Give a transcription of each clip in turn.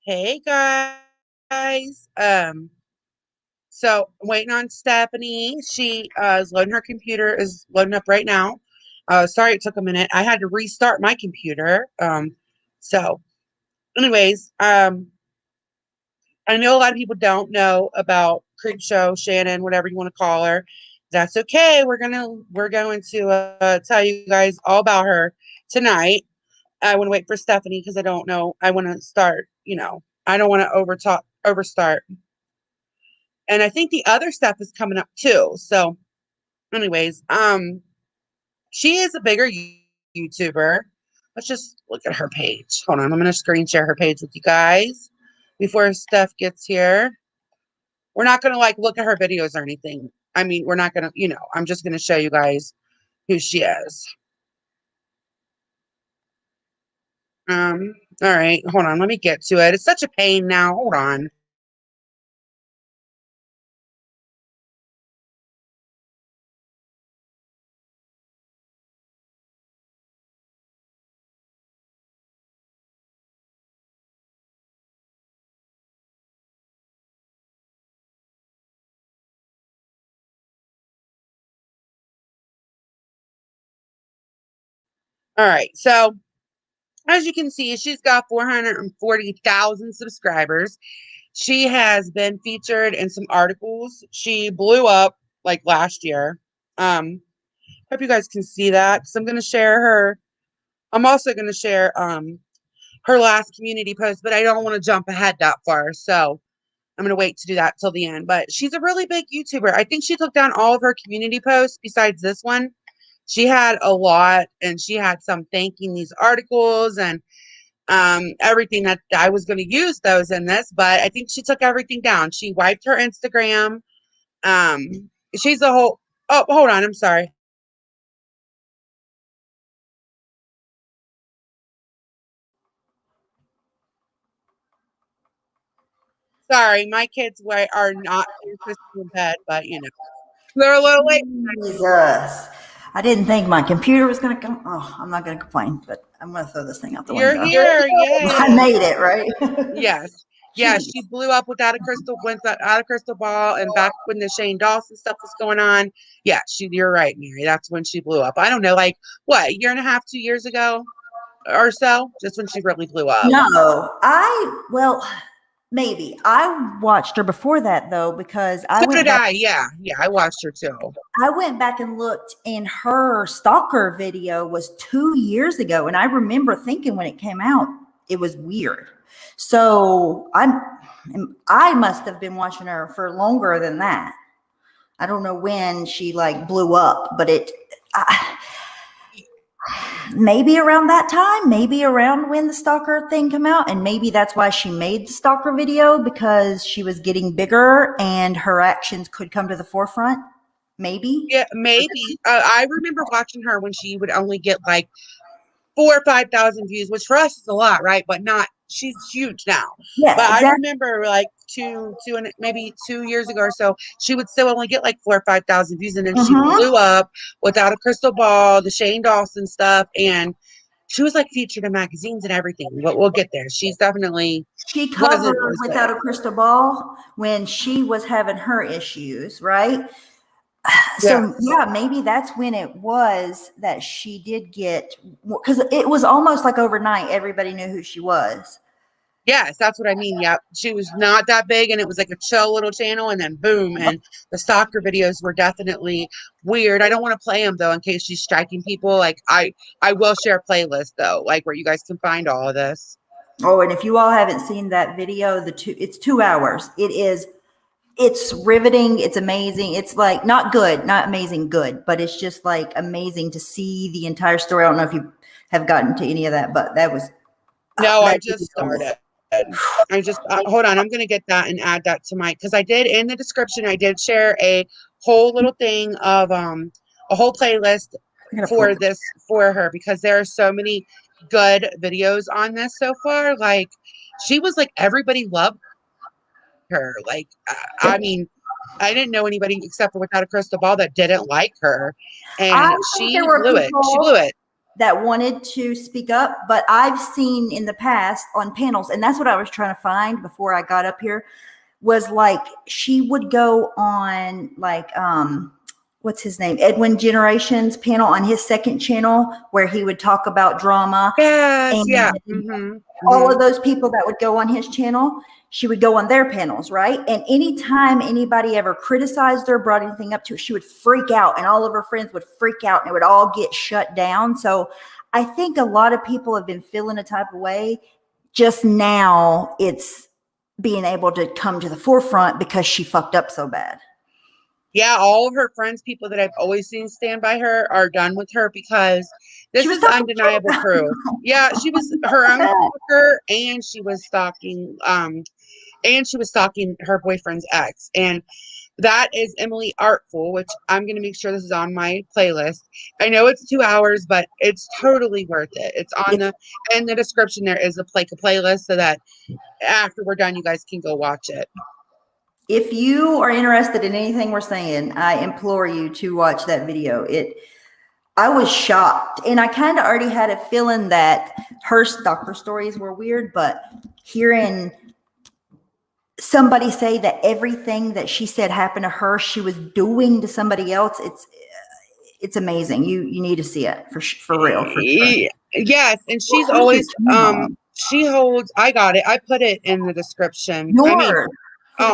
Hey guys. So I'm waiting on Stephanie. She is loading her computer, is loading up right now. Sorry it took a minute. I had to restart my computer. So anyways, I know a lot of people don't know about Creepshow, Shannon, whatever you want to call her. That's okay. We're going to tell you guys all about her tonight. I want to wait for Stephanie because I don't know. I want to start, I don't want to overstart. And I think the other stuff is coming up too. So, anyways, she is a bigger YouTuber. Let's just look at her page. Hold on, I'm gonna screen share her page with you guys before Steph gets here. We're not gonna like look at her videos or anything. I mean, we're not gonna, I'm just gonna show you guys who she is. All right, hold on, let me get to it. It's such a pain now. Hold on. All right, so as you can see, she's got 440,000 subscribers. She has been featured in some articles. She blew up like last year. Hope you guys can see that because I'm going to share her. I'm also going to share her last community post, but I don't want to jump ahead that far. So I'm going to wait to do that till the end. But she's a really big YouTuber. I think she took down all of her community posts besides this one. She had a lot, and she had some thanking these articles and everything that I was going to use those in this, but I think she took everything down. She wiped her Instagram. She's a whole, oh, hold on. I'm sorry. Sorry. My kids are not interested in bed, but they're a little late. Jesus. I didn't think my computer was going to come. Oh, I'm not going to complain, but I'm going to throw this thing out the You're window. here. I Yay. made it, right? Yes. Yeah, Jeez. she blew up went out of crystal ball, and back when the Shane Dawson stuff was going on. Yeah, you're right, Mary. That's when she blew up. I don't know, like what, a year and a half, 2 years ago or so, just when she really blew up. No, well, maybe. I watched her before that, though, because So did I. Yeah. Yeah. I watched her too. I went back and looked, and her stalker video was 2 years ago. And I remember thinking when it came out, it was weird. So I must have been watching her for longer than that. I don't know when she like blew up, but maybe around that time, maybe around when the stalker thing came out, and maybe that's why she made the stalker video, because she was getting bigger and her actions could come to the forefront. Maybe. Yeah, maybe. I remember watching her when she would only get like 4 or 5 thousand views, which for us is a lot, right? But not. She's huge now. Yes, But I exactly. remember like two and maybe 2 years ago or so, she would still only get like 4 or 5 thousand views, and then she Mm-hmm. blew up without a crystal ball, the Shane Dawson stuff, and she was like featured in magazines and everything. But we'll get there. She's definitely She wasn't covered as Without big. a Crystal Ball when she was having her issues, right? So Yes. yeah, maybe that's when it was that she did get, because it was almost like overnight everybody knew who she was. Yes, that's what I mean. Yep. She was not that big, and it was like a chill little channel, and then boom. And the stalker videos were definitely weird. I don't want to play them though, in case she's striking people. Like I will share a playlist though, like where you guys can find all of this. Oh, and if you all haven't seen that video, it's 2 hours. It's riveting. It's amazing. It's like not good, not amazing, good, but it's just like amazing to see the entire story. I don't know if you have gotten to any of that, but that was No, I that just video was. started. I just hold on. I'm gonna get that and add that to my because I did in the description. I did share a whole little thing of a whole playlist I gotta pull for up. this for her because there are so many good videos on this so far. Like she was like everybody loved her. Like I mean, I didn't know anybody except for Without a Crystal Ball that didn't like her, I and think there she were blew it. She people. blew it. that wanted to speak up, but I've seen in the past on panels, and that's what I was trying to find before I got up here, was like she would go on like what's his name? Edwin Generation's panel on his second channel where he would talk about drama. Yes, And yeah. all of those people that would go on his channel, she would go on their panels, right? And anytime anybody ever criticized her, brought anything up to her, she would freak out, and all of her friends would freak out, and it would all get shut down. So I think a lot of people have been feeling a type of way. Just now it's being able to come to the forefront because she fucked up so bad. Yeah, all of her friends, people that I've always seen stand by her, are done with her because this is undeniable proof. Yeah, she was her own stalker, and she was stalking her boyfriend's ex. And that is Emily Artful, which I'm going to make sure this is on my playlist. I know it's 2 hours, but it's totally worth it. It's on in the description. There is a playlist so that after we're done, you guys can go watch it. If you are interested in anything we're saying, I implore you to watch that video. I was shocked, and I kind of already had a feeling that her stalker stories were weird, but hearing somebody say that everything that she said happened to her, she was doing to somebody else, it's amazing. You need to see it for real. For sure. Yes, and she's always she holds. I got it. I put it in the description.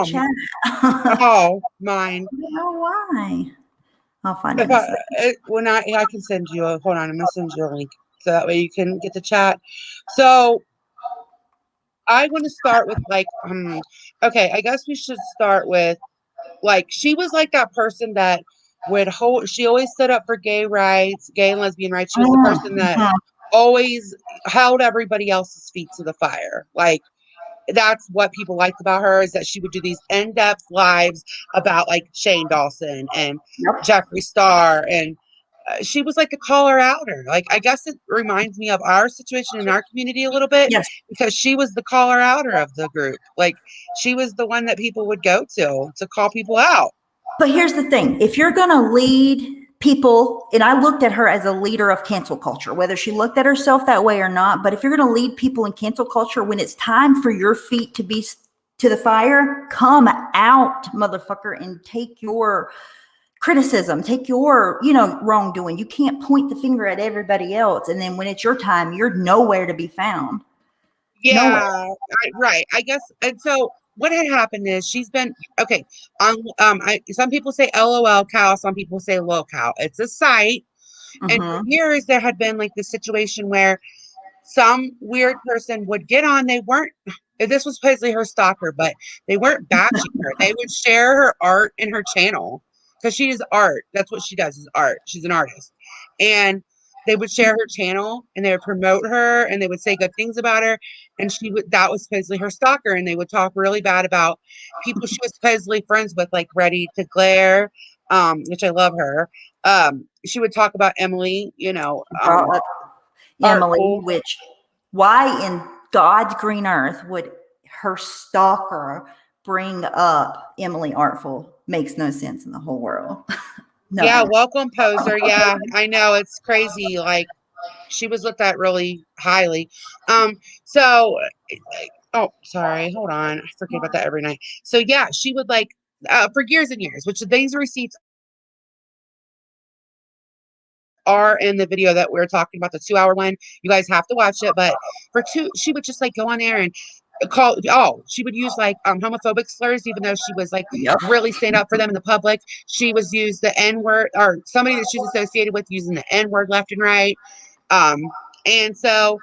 Chat. Oh, mine. I don't know why. I'll find it. I can send you hold on. I'm gonna send you a link so that way you can get the chat. So I want to start with like, okay, I guess we should start with like, she was like that person that she always stood up for gay rights, gay and lesbian rights. She was the person that always held everybody else's feet to the fire. Like, that's what people liked about her, is that she would do these in-depth lives about like Shane Dawson and Jeffree Star, and she was like a caller outer. Like, I guess it reminds me of our situation in our community a little bit, because she was the caller outer of the group. Like, she was the one that people would go to call people out. But here's the thing: if you're going to lead people, and I looked at her as a leader of cancel culture, whether she looked at herself that way or not, but if you're going to lead people in cancel culture, when it's time for your feet to be to the fire, come out, motherfucker, and take your criticism, take your, wrongdoing. You can't point the finger at everybody else, and then when it's your time, you're nowhere to be found. Yeah, right. I guess, and so what had happened is she's been okay on some people say LOL cow, some people say lol cow. It's a site. And for years there had been like the situation where some weird person would get on. This was basically her stalker, but they weren't bashing her. They would share her art in her channel, because she is art. That's what she does, is art. She's an artist. And they would share her channel, and they would promote her, and they would say good things about her. And that was supposedly her stalker. And they would talk really bad about people she was supposedly friends with, like Ready to Glare, which I love her. She would talk about Emily, Emily, Artful. Which, why in God's green earth would her stalker bring up Emily Artful? Makes no sense in the whole world. No. Yeah, welcome, poser. Yeah, I know, it's crazy. Like, she was looked at really highly. So, oh, sorry, hold on. I forget about that every night. So yeah, she would like for years and years, which these receipts are in the video that we're talking about, the 2-hour one. You guys have to watch it. But she would just like go on there and she would use like homophobic slurs, even though she was like really stand up for them in the public. She was used the N-word, or somebody that she's associated with using the N-word left and right. And so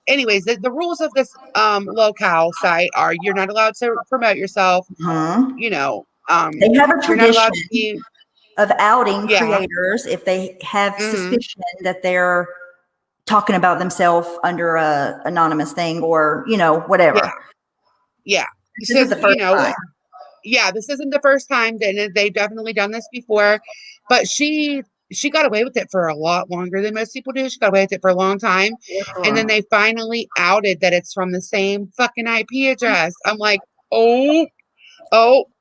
anyways, the rules of this locale site are you're not allowed to promote yourself. they have a tradition you're not allowed to be of outing creators if they have suspicion that they're talking about themselves under a anonymous thing, or whatever. Yeah. This is the first time. This isn't the first time. They've definitely done this before, but she got away with it for a lot longer than most people do. She got away with it for a long time. And then they finally outed that it's from the same fucking IP address. I'm like, oh,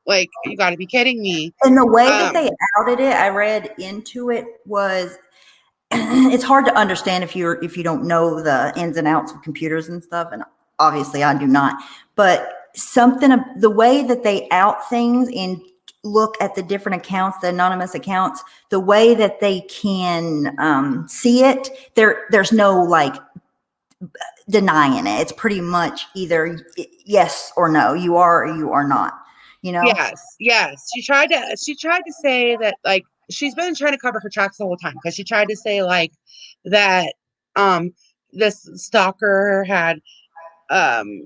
like, you got to be kidding me. And the way that they outed it, I read into it, was it's hard to understand if you don't know the ins and outs of computers and stuff, and obviously I do not. But the way that they out things and look at the different accounts, the anonymous accounts, the way that they can see it, there's no like denying it. It's pretty much either yes or no. You are or you are not. You know. Yes. She tried to say that, like, she's been trying to cover her tracks the whole time, because she tried to say like that um this stalker had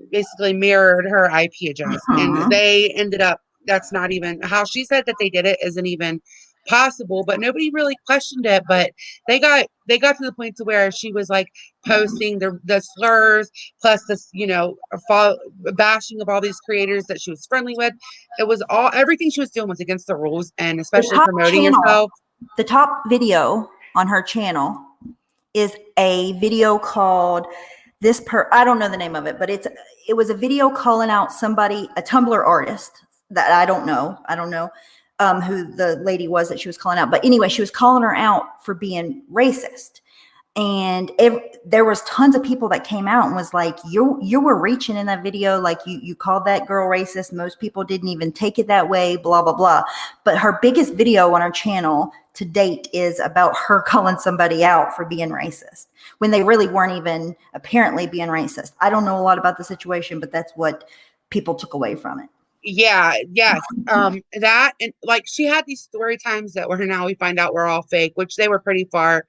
basically mirrored her IP address, and Mhm. they ended up, that's not even how she said that they did it, isn't even possible, but nobody really questioned it. But they got to the point to where she was like posting the slurs, plus this, bashing of all these creators that she was friendly with. It was all, everything she was doing was against the rules, and The especially top promoting channel, herself. the top video on her channel is a video called I don't know the name of it, but it was a video calling out somebody, a Tumblr artist that I don't know. Who the lady was that she was calling out. But anyway, she was calling her out for being racist. And there was tons of people that came out and was like, you were reaching in that video, like you called that girl racist. Most people didn't even take it that way, blah blah blah. But her biggest video on her channel to date is about her calling somebody out for being racist when they really weren't even apparently being racist. I don't know a lot about the situation, but that's what people took away from it. Yes. That, and like, she had these story times that were, now we find out, were all fake, which they were pretty far,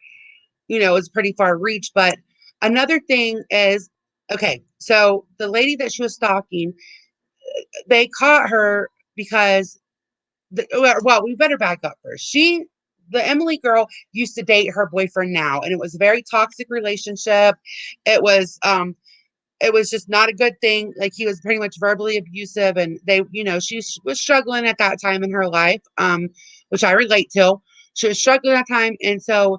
it was pretty far reach. But another thing is, okay, so the lady that she was stalking, they caught her because well, we better back up first. The Emily girl used to date her boyfriend now, and it was a very toxic relationship. It was it was just not a good thing. Like, he was pretty much verbally abusive, and she was struggling at that time in her life, which I relate to. She was struggling at that time, and so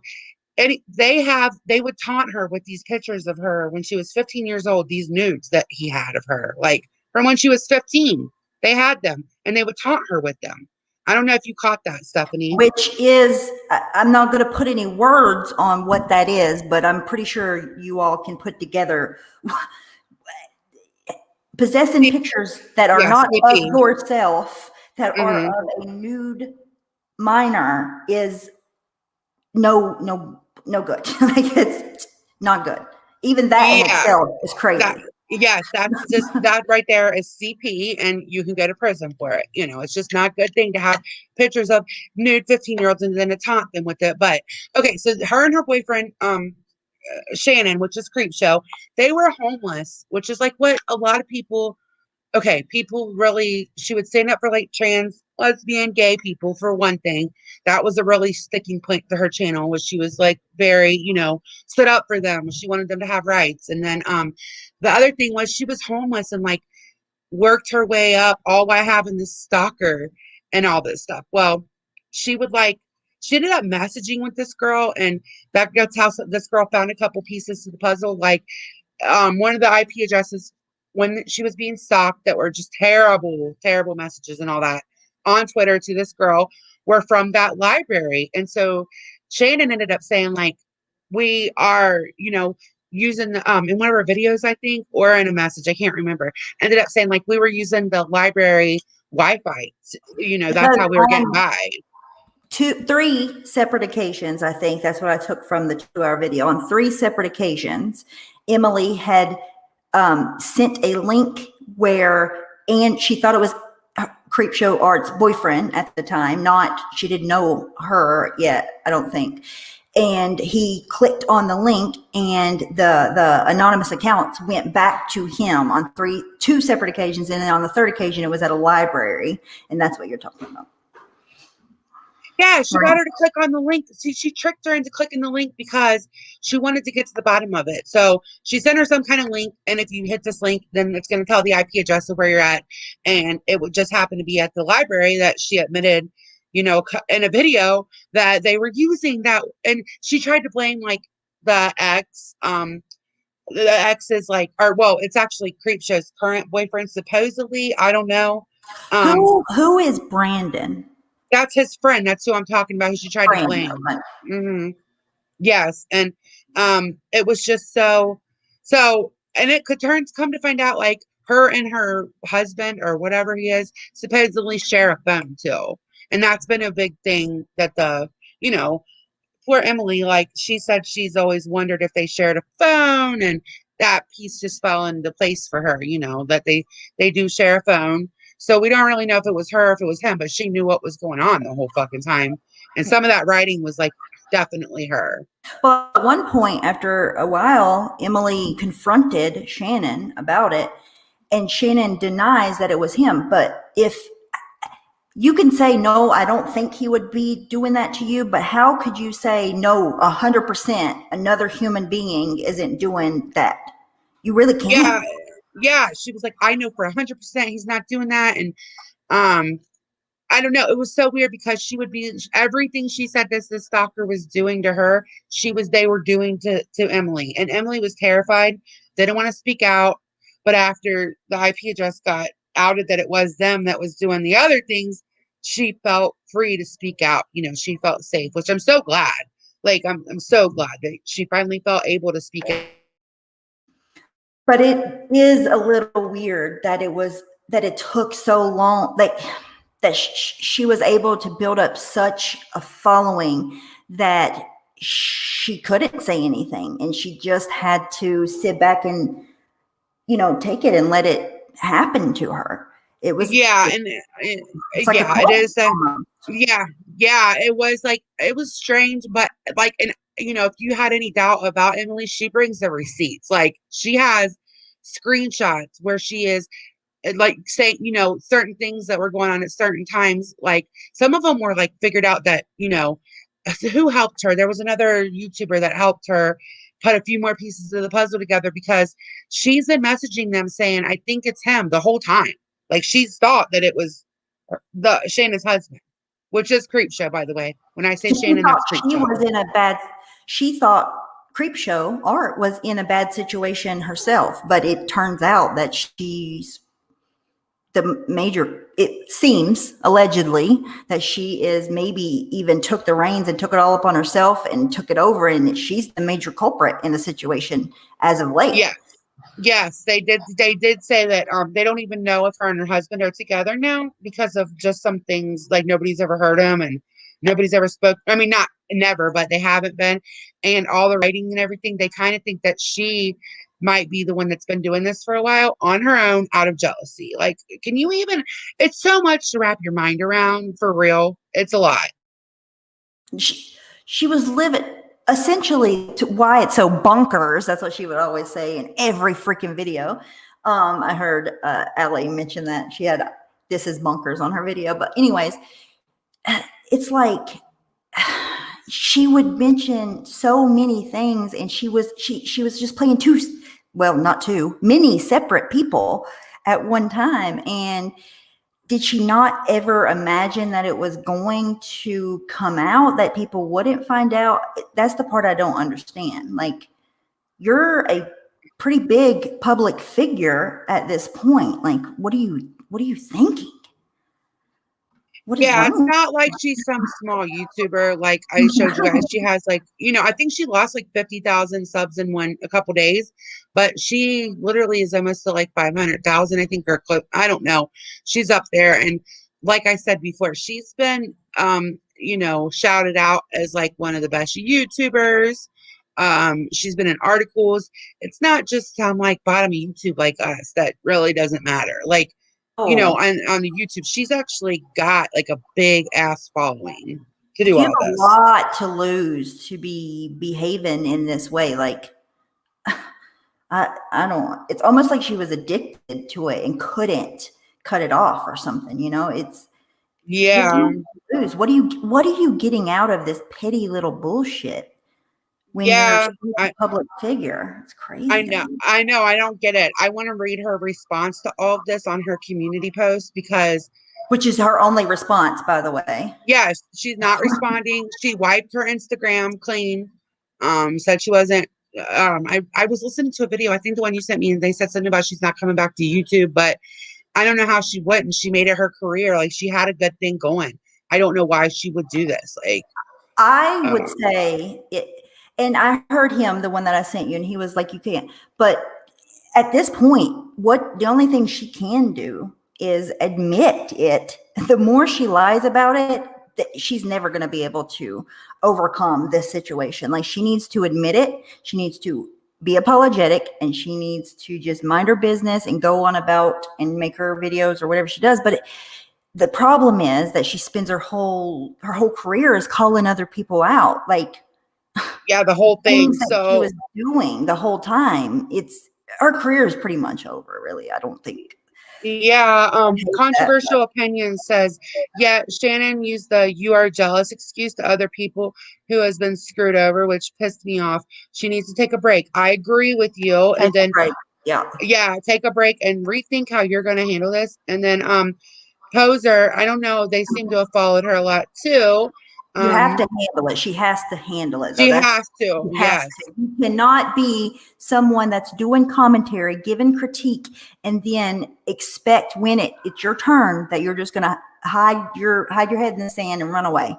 they would taunt her with these pictures of her when she was 15 years old, these nudes that he had of her, like from when she was 15. They had them, and they would taunt her with them. I don't know if you caught that, Stephanie. Which is, I'm not going to put any words on what that is, but I'm pretty sure you all can put together possessing pictures that are Yes, not of CP. yourself, that are Hmm. of a nude minor, is no good. Like, it's not good. Even that in Yeah, itself is that crazy. yes, that's just, that right there is CP, and you can go to prison for it. It's just not a good thing to have pictures of nude 15-year-olds and then to taunt them with it. But okay, so her and her boyfriend, Shannon, which is Creepshow, they were homeless, which is like what a lot of people, okay, people really, she would stand up for like trans, lesbian, gay people, for one thing. That was a really sticking point to her channel, was she was like very, stood up for them. She wanted them to have rights. And then the other thing was, she was homeless and like worked her way up, all while having this stalker and all this stuff. Well, she would like, she ended up messaging with this girl, and that's how this girl found a couple pieces to the puzzle. Like, one of the IP addresses when she was being stalked, that were just terrible, terrible messages and all that on Twitter to this girl, were from that library. And so Shannon ended up saying, like, we are, using in one of her videos, I think, or in a message, I can't remember, ended up saying like we were using the library Wi-Fi. That's Because how we were getting on by. three separate occasions, I think that's what I took from the 2-hour video. On 3 separate occasions, Emily had sent a link and she thought it was Creepshow Art's boyfriend at the time. She didn't know her yet, I don't think. And he clicked on the link, and the anonymous accounts went back to him on 2 separate occasions. And then on the 3rd occasion, it was at a library. And that's what you're talking about. Yeah, she got Right. her to click on the link. See, she tricked her into clicking the link because she wanted to get to the bottom of it. So she sent her some kind of link, and if you hit this link, then it's going to tell the IP address of where you're at. And it would just happen to be at the library that she admitted, in a video, that they were using that. And she tried to blame like the ex. The ex is like, or well, it's actually Creepshow's current boyfriend, supposedly. I don't know. Um, Who is Brandon? that's his friend. That's who I'm talking about, who she tried to Brandon. blame. Okay. Hmm. Yes, and it was just and it could come to find out like her and her husband or whatever he is supposedly share a phone too. And that's been a big thing that you know, poor Emily, like she said she's always wondered if they shared a phone, and that piece just fell into place for her, that they do share a phone. So we don't really know if it was her, if it was him, but she knew what was going on the whole fucking time. And some of that writing was like definitely her. Well, at one point, after a while, Emily confronted Shannon about it, and Shannon denies that it was him. But if you can say, no, I don't think he would be doing that to you, but how could you say, no, 100% another human being isn't doing that? You really can't. Yeah, yeah. She was like, I know for 100% he's not doing that. And um, I don't know. It was so weird because she would be everything she said this stalker was doing to her, they were doing to Emily. And Emily was terrified, didn't want to speak out. But after the IP address got outed that it was them that was doing the other things, she felt free to speak out. She felt safe, which I'm so glad. Like I'm so glad that she finally felt able to speak out. But it is a little weird that it took so long, like that she was able to build up such a following that she couldn't say anything, and she just had to sit back and take it and let it happen to her. Yeah, and It's like a yeah, it is. almost. Yeah, yeah, it was strange, but like, and if you had any doubt about Emily, she brings the receipts. Like she has screenshots where she is like saying, certain things that were going on at certain times. Like some of them were like figured out that, who helped her. There was another YouTuber that helped her put a few more pieces of the puzzle together because she's been messaging them saying, I think it's him the whole time. Like she's thought that it was the Shannon's husband, which is Creepshow, by the way. When I say So Shannon, that's Creepshow. she thought Creepshow Art was in a bad situation herself, but it turns out that she's it seems allegedly that she is maybe even took the reins and took it all upon herself and took it over, and she's the major culprit in the situation as of late. Yes. Yes, they did. They did say that they don't even know if her and her husband are together now because of just some things like nobody's ever heard him and nobody's ever spoke. I mean, not never, but they haven't been. And all the writing and everything, they kind of think that she might be the one that's been doing this for a while on her own out of jealousy. Like, can you even? It's so much to wrap your mind around for real. It's a lot. She was living essentially to why it's so bonkers. That's what she would always say in every freaking video. I heard Allie mention that she had "this is bonkers" on her video. But anyways, it's like she would mention so many things, and she was just playing not two, many separate people at one time. And did she not ever imagine that it was going to come out, that people wouldn't find out? That's the part I don't understand. Like, you're a pretty big public figure at this point. Like, what are you thinking? What is Yeah, it's wrong? not like she's some small YouTuber. Like I showed you guys, she has like, I think she lost like 50,000 subs in a couple days, but she literally is almost to like 500,000, I think, or clip. I don't know. She's up there. And like I said before, she's been, shouted out as like one of the best YouTubers. She's been in articles. It's not just some like bottom of YouTube like us that really doesn't matter. Like, on the YouTube, she's actually got like a big ass following to do You all have a this. lot to lose to be behaving in this way. Like, I don't. It's almost like she was addicted to it and couldn't cut it off or something. It's you have Yeah, to lose. What are you getting out of this petty little bullshit when you're yeah, a I public figure? It's I crazy to know, me. I know, I don't get it. I want to read her response to all of this on her community post because Which is her only response, by the way. yes, she's not responding. She wiped her Instagram clean. Said she wasn't. I was listening to a video. I think the one you sent me, and they said something about she's not coming back to YouTube, but I don't know how she wouldn't. She made it her career. Like she had a good thing going. I don't know why she would do this. Like, I would um, say it. And I heard him, the one that I sent you, and he was like, you can't. But at this point, what the only thing she can do is admit it. The more she lies about it, she's never going to be able to overcome this situation. Like, she needs to admit it. She needs to be apologetic, and she needs to just mind her business and go on about and make her videos or whatever she does. But the problem is that she spends her whole career is calling other people out. Like, Yeah, the whole thing. things that she So was doing the whole time. It's her career is pretty much over, really. I don't think. yeah, I hate that. controversial opinion says, yeah, Shannon used the "you are jealous" excuse to other people who has been screwed over, which pissed me off. She needs to take a break. I agree with you. Take And a then, break. Yeah. yeah, take a break and rethink how you're going to handle this. And then, Poser, I don't know, they seem to have followed her a lot too. You have Um, to handle it. She has to handle it, though. she That's has to, She has yes. to. You cannot be someone that's doing commentary, giving critique, and then expect when it's your turn that you're just going to hide your head in the sand and run away.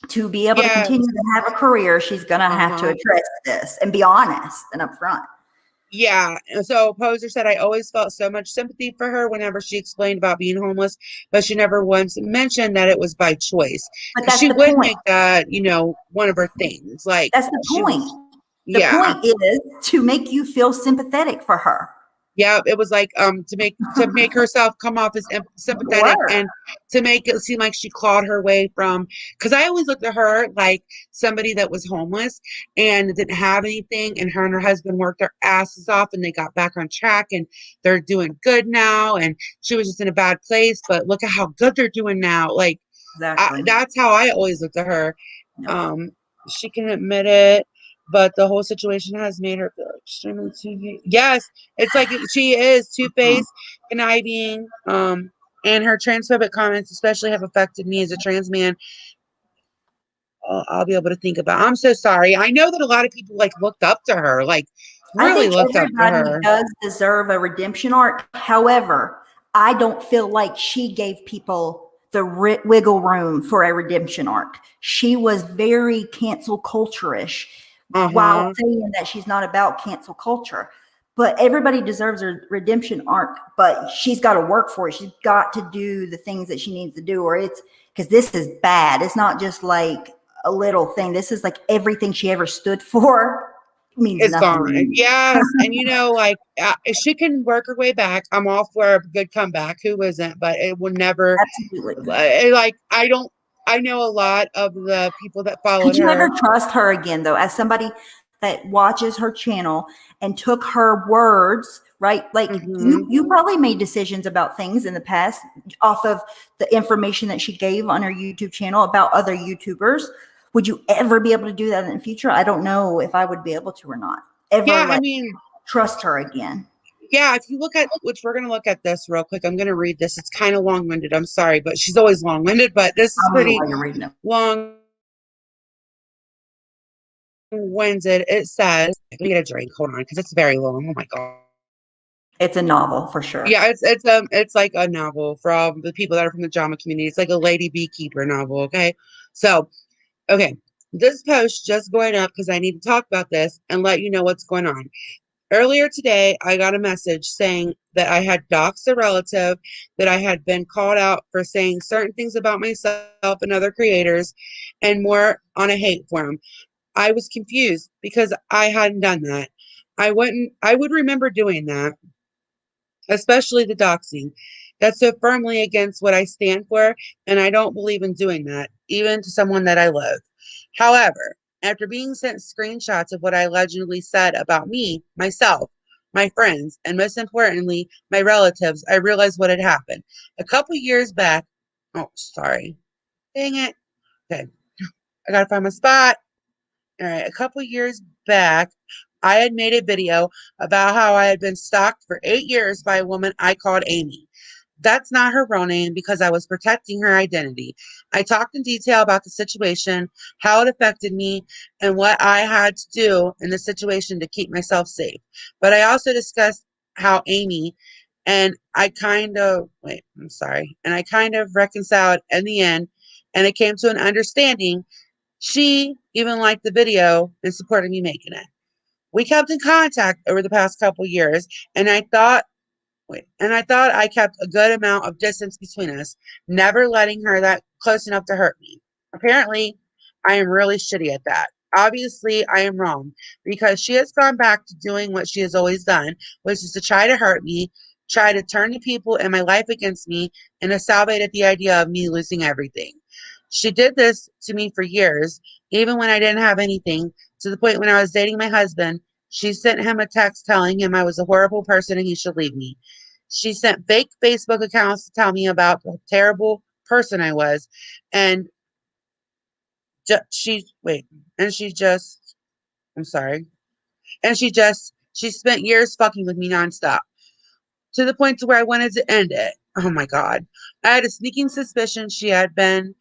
To be able to Yes. continue to have a career, she's going to have to Uh-huh. address this and be honest and upfront. Yeah. And so Poser said, I always felt so much sympathy for her whenever she explained about being homeless, but she never once mentioned that it was by choice. But Because that's she the would point. make that, one of her things. Like That's the she point. was, The yeah. point is to make you feel sympathetic for her. Yeah, it was like to make herself come off as sympathetic Or and to make it seem like she clawed her way from, because I always looked at her like somebody that was homeless and didn't have anything, and her husband worked their asses off and they got back on track and they're doing good now, and she was just in a bad place, but look at how good they're doing now. Like exactly. that's how I always looked at her. Yep. Um, she can admit it, but the whole situation has made her feel extremely yes, it's like she is Mhm. two-faced, conniving, and her transphobic comments especially have affected me as a trans man. I'll be able to think about. I'm so sorry. I know that a lot of people like looked up to her, like I really think looked up to everybody her. does deserve a redemption arc. However, I don't feel like she gave people the wiggle room for a redemption arc. She was very cancel culture-ish while Uh-huh. saying that she's not about cancel culture. But everybody deserves a redemption arc, but she's got to work for it. She's got to do the things that she needs to do, or it's because this is bad. It's not just like a little thing. This is like everything she ever stood for means Is nothing gone. anymore. Yes, and like if she can work her way back, I'm all for a good comeback. Who isn't? But it will never. Absolutely. Like I don't. I know a lot of the people that followed Could you ever her. trust her again, though, as somebody that watches her channel and took her words, right? Like Hmm. you probably made decisions about things in the past off of the information that she gave on her YouTube channel about other YouTubers. Would you ever be able to do that in the future? I don't know if I would be able to or not. Ever Yeah, I like mean, trust her again. yeah. If you look at which we're gonna look at this real quick. I'm gonna read this. It's kind of long-winded. I'm sorry, but she's always long-winded. But this is I don't know pretty why you're reading it. long. Winded. It says, let me get a drink. Hold on, because it's very long. Oh my god. It's a novel for sure. Yeah, it's like a novel from the people that are from the drama community. It's like a lady beekeeper novel. Okay, so okay, this post just going up because I need to talk about this and let you know what's going on. Earlier today, I got a message saying that I had doxed a relative, that I had been called out for saying certain things about myself and other creators, and more on a hate forum. I was confused because I hadn't done that. I would remember doing that, especially the doxing. That's so firmly against what I stand for, and I don't believe in doing that, even to someone that I love. However, after being sent screenshots of what I allegedly said about me, myself, my friends, and most importantly, my relatives, I realized what had happened. A couple years back, oh, sorry. Dang it. Okay, I gotta find my spot. All right, a couple years back, I had made a video about how I had been stalked for 8 years by a woman I called Amy. That's not her real name because I was protecting her identity. I talked in detail about the situation, how it affected me, and what I had to do in the situation to keep myself safe. But I also discussed how Amy and I kind of, wait, I'm sorry, and I kind of reconciled in the end, and it came to an understanding. She even liked the video and supported me making it. We kept in contact over the past couple years, and I thought I kept a good amount of distance between us, never letting her that close enough to hurt me. Apparently, I am really shitty at that. Obviously, I am wrong because she has gone back to doing what she has always done, which is to try to hurt me, try to turn the people in my life against me, and to salivate at the idea of me losing everything. She did this to me for years, even when I didn't have anything, to the point when I was dating my husband. She sent him a text telling him I was a horrible person and he should leave me. She sent fake Facebook accounts to tell me about the terrible person I was, and she wait, and she just I'm sorry, and she spent years fucking with me nonstop to the point to where I wanted to end it. Oh my god, I had a sneaking suspicion she had been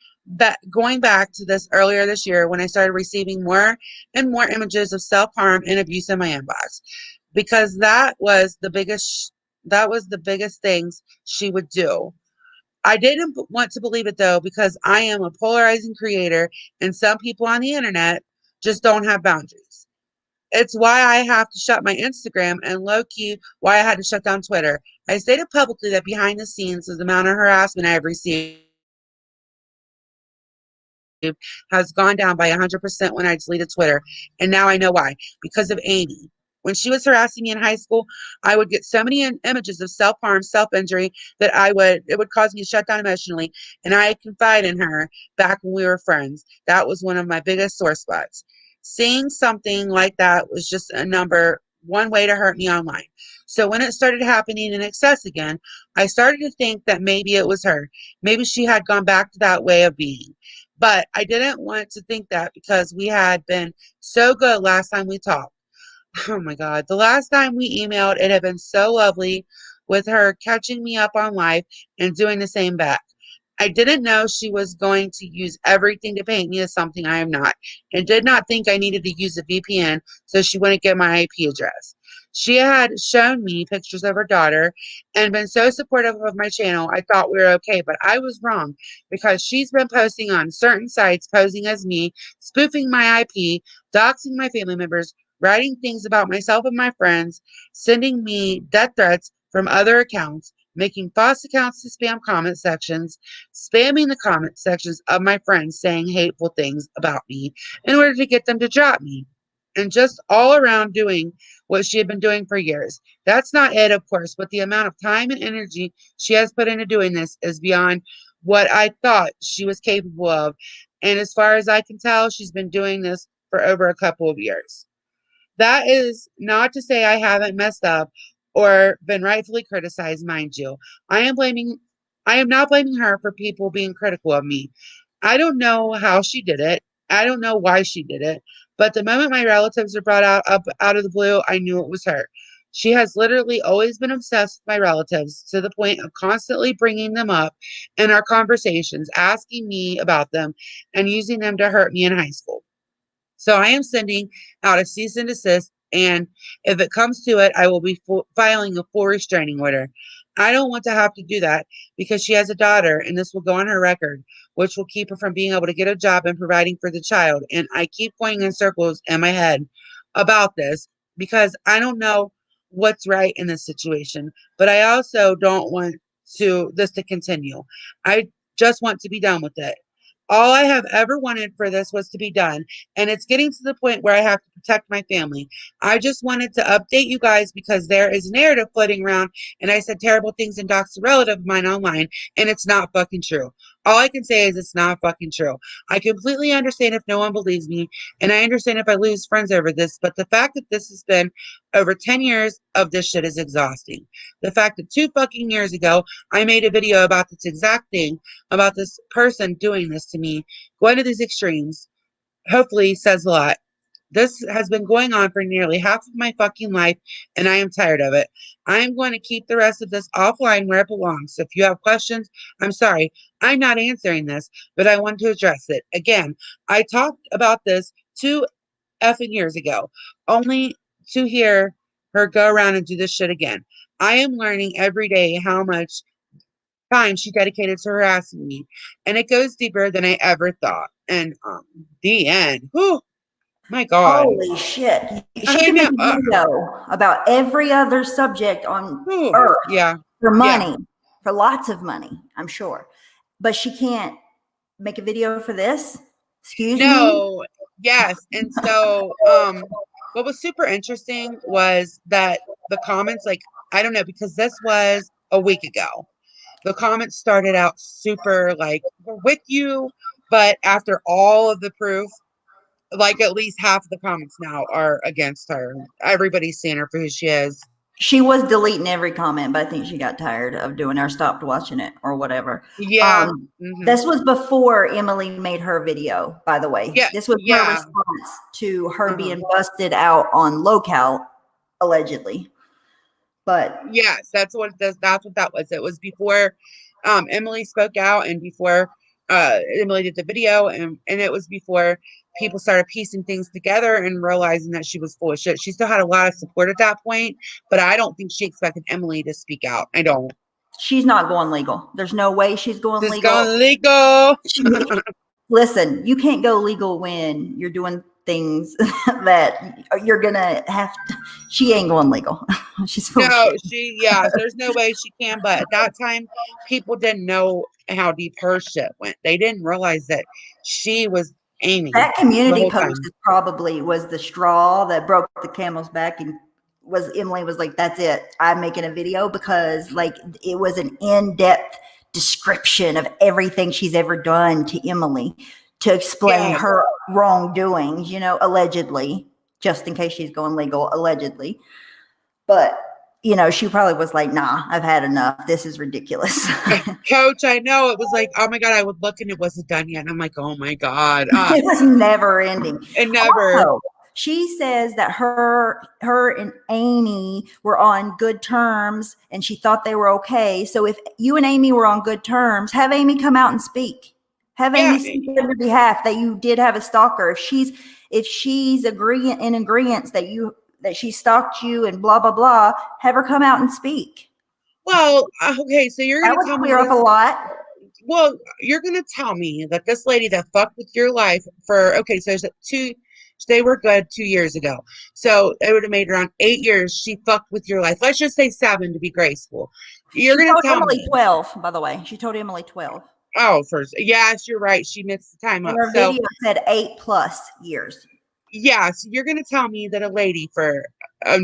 going back to this earlier this year when I started receiving more and more images of self harm and abuse in my inbox because that was the biggest things she would do. I didn't want to believe it though because I am a polarizing creator and some people on the internet just don't have boundaries. It's why I have to shut my Instagram and low key why I had to shut down Twitter. I stated publicly that behind the scenes, the amount of harassment I have received has gone down by 100% when I deleted Twitter. And now I know why. Because of Amy. When she was harassing me in high school, I would get so many images of self harm, self injury that it would cause me to shut down emotionally. And I confide in her back when we were friends. That was one of my biggest sore spots. Seeing something like that was just one way to hurt me online. So when it started happening in excess again, I started to think that maybe it was her. Maybe she had gone back to that way of being. But I didn't want to think that because we had been so good last time we talked. Oh my God. The last time we emailed, it had been so lovely with her catching me up on life and doing the same back. I didn't know she was going to use everything to paint me as something I am not, and did not think I needed to use a VPN so she wouldn't get my IP address. She had shown me pictures of her daughter and been so supportive of my channel, I thought we were okay, but I was wrong because she's been posting on certain sites, posing as me, spoofing my IP, doxing my family members, writing things about myself and my friends, sending me death threats from other accounts, making false accounts to spam comment sections, spamming the comment sections of my friends saying hateful things about me in order to get them to drop me, and just all around doing what she had been doing for years. That's not it, of course, but the amount of time and energy she has put into doing this is beyond what I thought she was capable of. And as far as I can tell, she's been doing this for over a couple of years. That is not to say I haven't messed up or been rightfully criticized, mind you. I am blaming I am not blaming her for people being critical of me. I don't know how she did it. I don't know why she did it. But the moment my relatives were brought out of the blue, I knew it was her. She has literally always been obsessed with my relatives to the point of constantly bringing them up in our conversations, asking me about them, and using them to hurt me in high school. So I am sending out a cease and desist, and if it comes to it, I will be filing a full restraining order. I don't want to have to do that because she has a daughter, and this will go on her record, which will keep her from being able to get a job and providing for the child. And I keep going in circles in my head about this because I don't know what's right in this situation, but I also don't want this to continue. I just want to be done with it. All I have ever wanted for this was to be done, and it's getting to the point where I have to protect my family. I just wanted to update you guys because there is a narrative floating around, and I said terrible things and doxed a relative of mine online, and it's not fucking true. All I can say is it's not fucking true. I completely understand if no one believes me, and I understand if I lose friends over this, but the fact that this has been over 10 years of this shit is exhausting. The fact that 2 fucking years ago, I made a video about this exact thing, about this person doing this to me, going to these extremes, hopefully says a lot. This has been going on for nearly half of my fucking life, and I am tired of it. I am going to keep the rest of this offline where it belongs. So if you have questions, I'm sorry. I'm not answering this, but I want to address it. Again, I talked about this 2 effing years ago, only to hear her go around and do this shit again. I am learning every day how much time she dedicated to harassing me. And it goes deeper than I ever thought. And the end. Whew, my God. Holy shit. She I can know. make a video about every other subject on Whew, earth yeah. for Yeah. money, for lots of money, I'm sure. But she can't make a video for this? Excuse me? No, yes. And so, what was super interesting was that the comments, like, I don't know, because this was a week ago. The comments started out super like, we're with you, but after all of the proof, like at least half of the comments now are against her. Everybody's seeing her for who she is. She was deleting every comment, but I think she got tired of doing it or stopped watching it or whatever. Yeah. Hmm. This was before Emily made her video, by the way. Yeah. This was her Yeah. response to her Uh-huh. being busted out on Locale, allegedly. But Yes, that's what that was. It was before Emily spoke out and before Emily did the video and it was before people started piecing things together and realizing that she was full of shit. She still had a lot of support at that point, but I don't think she expected Emily to speak out. I don't. she's not going legal. There's no way she's going Just legal. gone legal. She, listen, you can't go legal when you're doing things that you're gonna have to, she ain't going legal. She's full of No, shit. there's no way she can. But at that time, people didn't know how deep her shit went. They didn't realize that she was Amy That the community whole post time. is probably was the straw that broke the camel's back, and was Emily was like, that's it, I'm making a video, because like it was an in-depth description of everything she's ever done to Emily to explain Yes. her wrongdoings, allegedly, just in case she's going legal, allegedly. But she probably was like, nah, I've had enough, this is ridiculous. Coach, I know it was like, oh my God, I would look and it wasn't done yet. And I'm like, oh my God. It was never ending. It never. Also, she says that her and Amy were on good terms and she thought they were okay. So if you and Amy were on good terms, have Amy come out and speak. Have Yeah. Amy speak on your behalf that you did have a stalker. If she's in agreement that she stalked you and blah blah blah, have her come out and speak. Well, okay, so you're That gonna would tell me clear up a this. lot. Well, you're gonna tell me that this lady that fucked with your life for okay, so they were good 2 years ago. So it would have made around 8 years she fucked with your life. Let's just say 7 to be graceful. You're She gonna told tell Emily me. 12, by the way. She told Emily 12. Oh, first, yes, you're right. She mixed the time And up. her So video said 8+ years. yes, you're going to tell me that a lady for,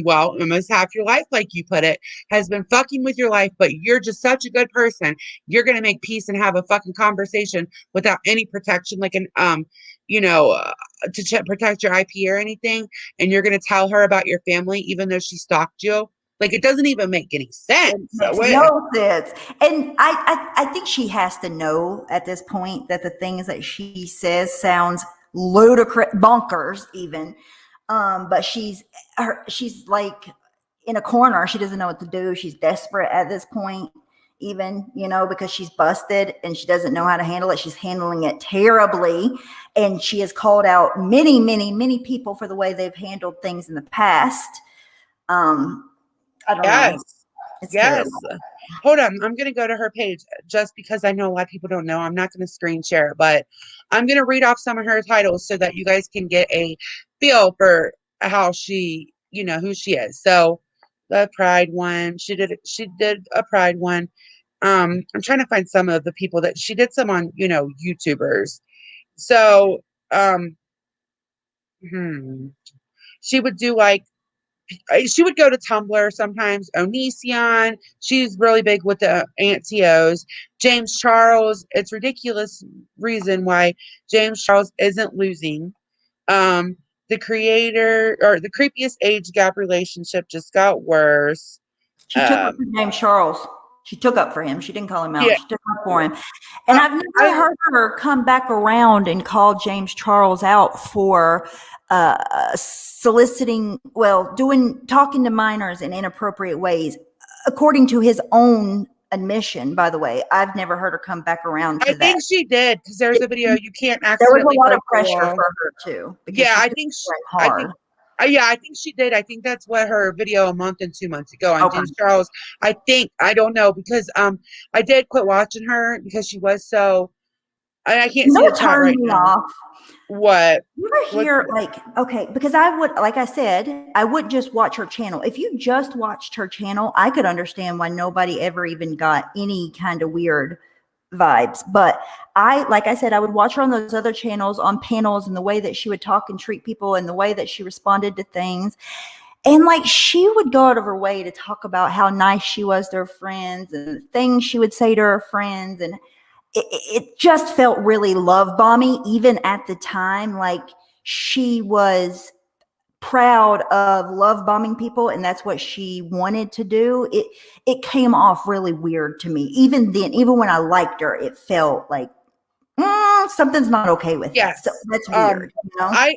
well, almost half your life, like you put it, has been fucking with your life, but you're just such a good person. You're going to make peace and have a fucking conversation without any protection, like you know, uh, protect your IP or anything. And you're going to tell her about your family, even though she stalked you. Like, it doesn't even make any sense. It makes What? no sense. And I think she has to know at this point that the things that she says sounds ludicrous, bonkers even. But she's like in a corner. She doesn't know what to do. She's desperate at this point, even, because she's busted and she doesn't know how to handle it. She's handling it terribly. And she has called out many, many, many people for the way they've handled things in the past. I don't know. Yes. It's terrible. Yes. Hold on. I'm going to go to her page just because I know a lot of people don't know. I'm not going to screen share, but I'm going to read off some of her titles so that you guys can get a feel for how she, who she is. So the Pride one, she did a Pride one. I'm trying to find some of the people that she did some on, YouTubers. So, hmm, she would do like she would go to Tumblr sometimes. Onision, she's really big with the Aunt-Tos. James Charles, it's ridiculous reason why James Charles isn't losing. The creator or the creepiest age gap relationship just got worse. She took up Um, for James Charles. She took up for him. She didn't call him out. yeah, She took up for him. And I've never I heard her come back around and call James Charles out for soliciting, talking to minors in inappropriate ways, according to his own admission, by the way. I've never heard her come back around I to that. think she did because there's a video you can't There was a accidentally lot of break the pressure wall. for her too, because Yeah, she I took think it I think hard. Yeah, I think she did. I think that's what her video a month and 2 months ago on Okay. James Charles. I think I don't know because I did quit watching her because she was so. I can't You know see the what chat turned right me now. off? What? You ever What? hear like, okay, because I would, like I said, I would just watch her channel. If you just watched her channel, I could understand why nobody ever even got any kind of weird vibes. But like I said, I would watch her on those other channels on panels and the way that she would talk and treat people and the way that she responded to things. And like she would go out of her way to talk about how nice she was to her friends and the things she would say to her friends. And it just felt really love bomby, even at the time. Like she was proud of love bombing people and that's what she wanted to do. It came off really weird to me. Even then, even when I liked her, it felt like something's not okay with that. So Yes. that's weird, you know? I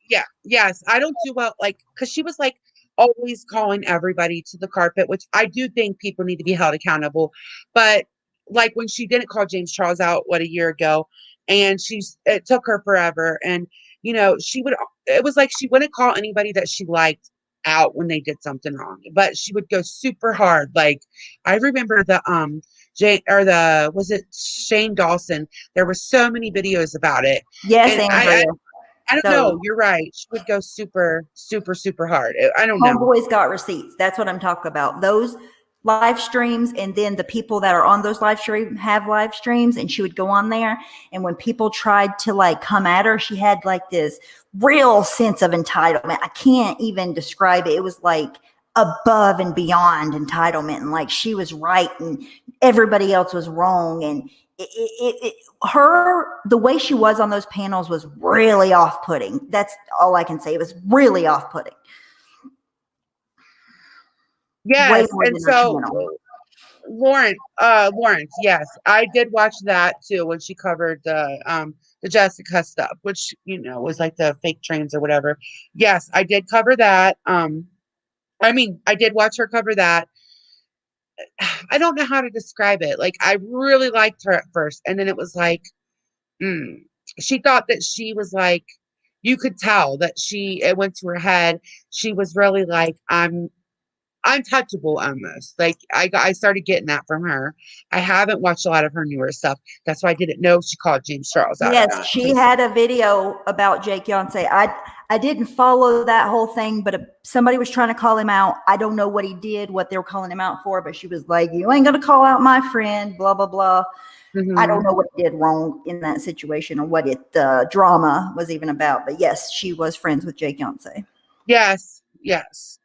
Yeah, yes. I don't do well, like, because she was like always calling everybody to the carpet, which I do think people need to be held accountable. But like when she didn't call James Charles out, what, a year ago, and it took her forever. And, it was like she wouldn't call anybody that she liked out when they did something wrong, but she would go super hard. Like, I remember was it Shane Dawson? There were so many videos about it. Yes, And Andrea. I don't So know. You're right. She would go super, super, super hard. I don't know. homeboys got receipts. That's what I'm talking about. Those live streams, and then the people that are on those live streams have live streams, and she would go on there. And when people tried to like come at her, she had like this real sense of entitlement. I can't even describe it. It was like above and beyond entitlement, and like she was right and everybody else was wrong. And the way she was on those panels was really off-putting. That's all I can say. It was really off-putting. Way Yes. more And than her so channel. Lawrence, yes, I did watch that too when she covered the Jessica stuff, which, was like the fake trains or whatever. Yes, I did cover that. I mean, I did watch her cover that. I don't know how to describe it. Like, I really liked her at first, and then it was like, mm. She thought that she was like, you could tell that it went to her head. She was really like, I'm untouchable almost. Like, I started getting that from her. I haven't watched a lot of her newer stuff. That's why I didn't know if she called James Charles out or Yes, not. she had a video about Jake Yonsei. I didn't follow that whole thing, but somebody was trying to call him out. I don't know what he did, what they were calling him out for, but she was like, "You ain't gonna call out my friend," blah blah blah. I don't Mhm. know what he did wrong in that situation or what the drama was even about. But yes, she was friends with Jake Yonsei. Yes, yes.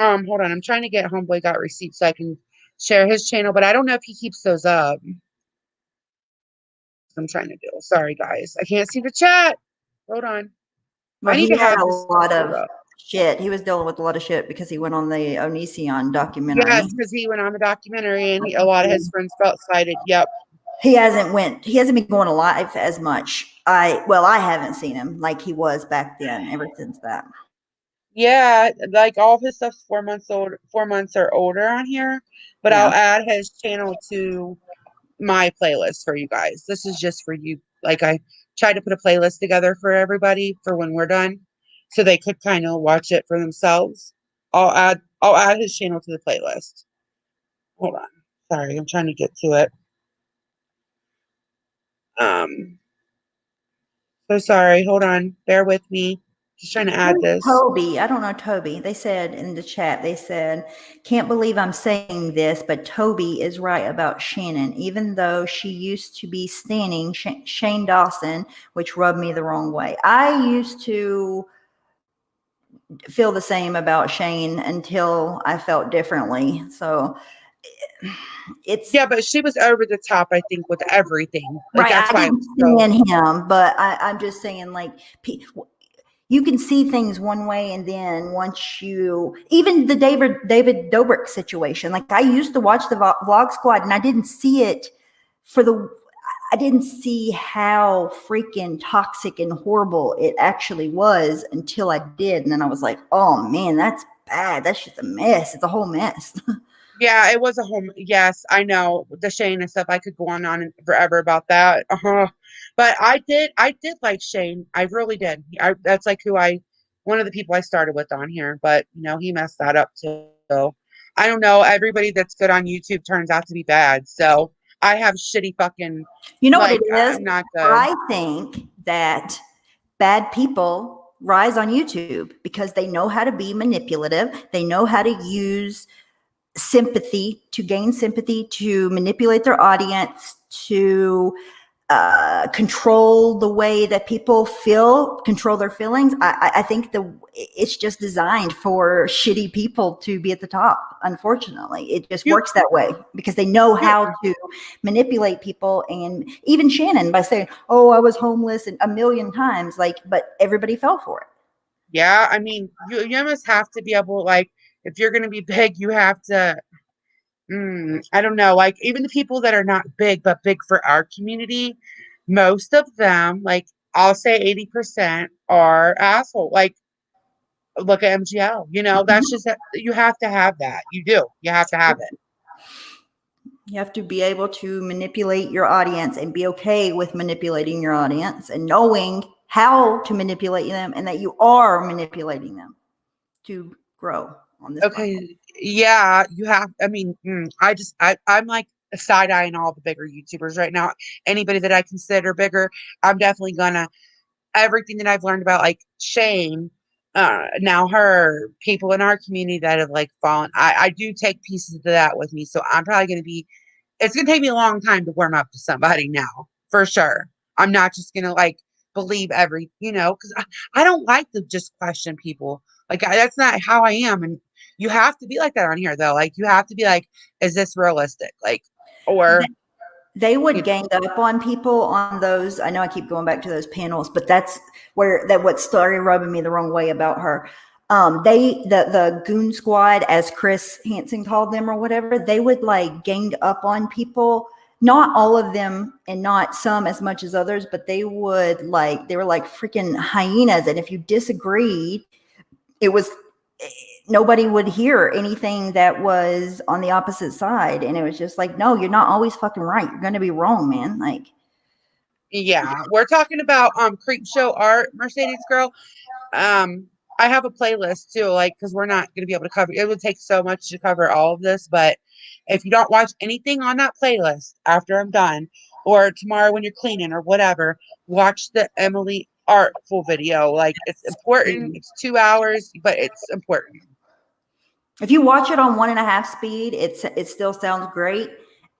Hold on. I'm trying to get Homeboy Got Receipts so I can share his channel, but I don't know if he keeps those up. I'm trying to do. Sorry, guys. I can't see the chat. Hold on. Well, I need he to had have a his stuff lot pulled of up. shit. He was dealing with a lot of shit because he went on the Onision documentary. Yes, because he went on the documentary and a lot of his friends felt slighted. Yep. He hasn't been going live as much. I haven't seen him like he was back then ever since that. Yeah, like all of his stuff's 4 months old, 4 months or older on here, but Yeah. I'll add his channel to my playlist for you guys. This is just for you. Like, I tried to put a playlist together for everybody for when we're done, so they could kind of watch it for themselves. I'll add his channel to the playlist. Hold on. Sorry, I'm trying to get to it. Um, so sorry. Hold on. Bear with me. Just trying to add this. Toby, I don't know Toby. They said in the chat, they said, "Can't believe I'm saying this, but Toby is right about Shannon, even though she used to be standing Shane Dawson, which rubbed me the wrong way." I used to feel the same about Shane until I felt differently. So it's Yeah, but she was over the top, I think, with everything. Like, right. that's I why it didn't was so. stand him, but I'm just saying, like, you can see things one way, and then once even the David Dobrik situation, like I used to watch the Vlog Squad, and I didn't see it for the. I didn't see how freaking toxic and horrible it actually was until I did, and then I was like, "Oh man, that's bad. That's just a mess. It's a whole mess." Yeah, it was a home. Yes, I know the Shane and stuff. I could go on forever about that. But I did like Shane. I really did. That's like one of the people I started with on here. But he messed that up too. I don't know. Everybody that's good on YouTube turns out to be bad. So I have shitty fucking You know what it like is? I'm not good. I think that bad people rise on YouTube because they know how to be manipulative. They know how to use sympathy to gain sympathy, to manipulate their audience, to control the way that people feel, control their feelings. I think it's just designed for shitty people to be at the top. Unfortunately, it just You works that way because they know you how to manipulate people. And even Shannon by saying, "Oh, I was homeless," and a million times, like, but everybody fell for it. yeah, I mean, you almost have to be able like if you're gonna be big, you have to I don't know, like even the people that are not big but big for our community, most of them, like I'll say 80% are asshole. Like look at MGL, that's just you have to have that. You do. You have to have it. You have to be able to manipulate your audience and be okay with manipulating your audience and knowing how to manipulate them and that you are manipulating them to grow on this platform. Okay, yeah, you have. I mean, I'm like side eyeing all the bigger YouTubers right now. Anybody that I consider bigger, I'm definitely gonna everything that I've learned about like Shane, now her people in our community that have like fallen. I do take pieces of that with me, so I'm probably gonna be. It's gonna take me a long time to warm up to somebody now, for sure. I'm not just gonna like believe because I don't like to just question people. Like that's not how I am, and you have to be like that on here though. Like you have to be like, is this realistic? Like, or They you would know, gang up on people on those. I know I keep going back to those panels, but that's what started rubbing me the wrong way about her. The goon squad, as Chris Hansen called them or whatever, they would like gang up on people. Not all of them and not some as much as others, but they were like freaking hyenas. And if you disagreed, it was nobody would hear anything that was on the opposite side. And it was just like, no, you're not always fucking right. You're going to be wrong, man. Like, yeah, we're talking about Creepshow art, Mercedes girl. Um, I have a playlist too, like because we're not going to be able to cover. It would take so much to cover all of this, but if you don't watch anything on that playlist after I'm done, or tomorrow when you're cleaning or whatever, watch the Emily Artful video. Like it's important. It's 2 hours, but it's important. if you watch it on 1.5 speed, it still sounds great,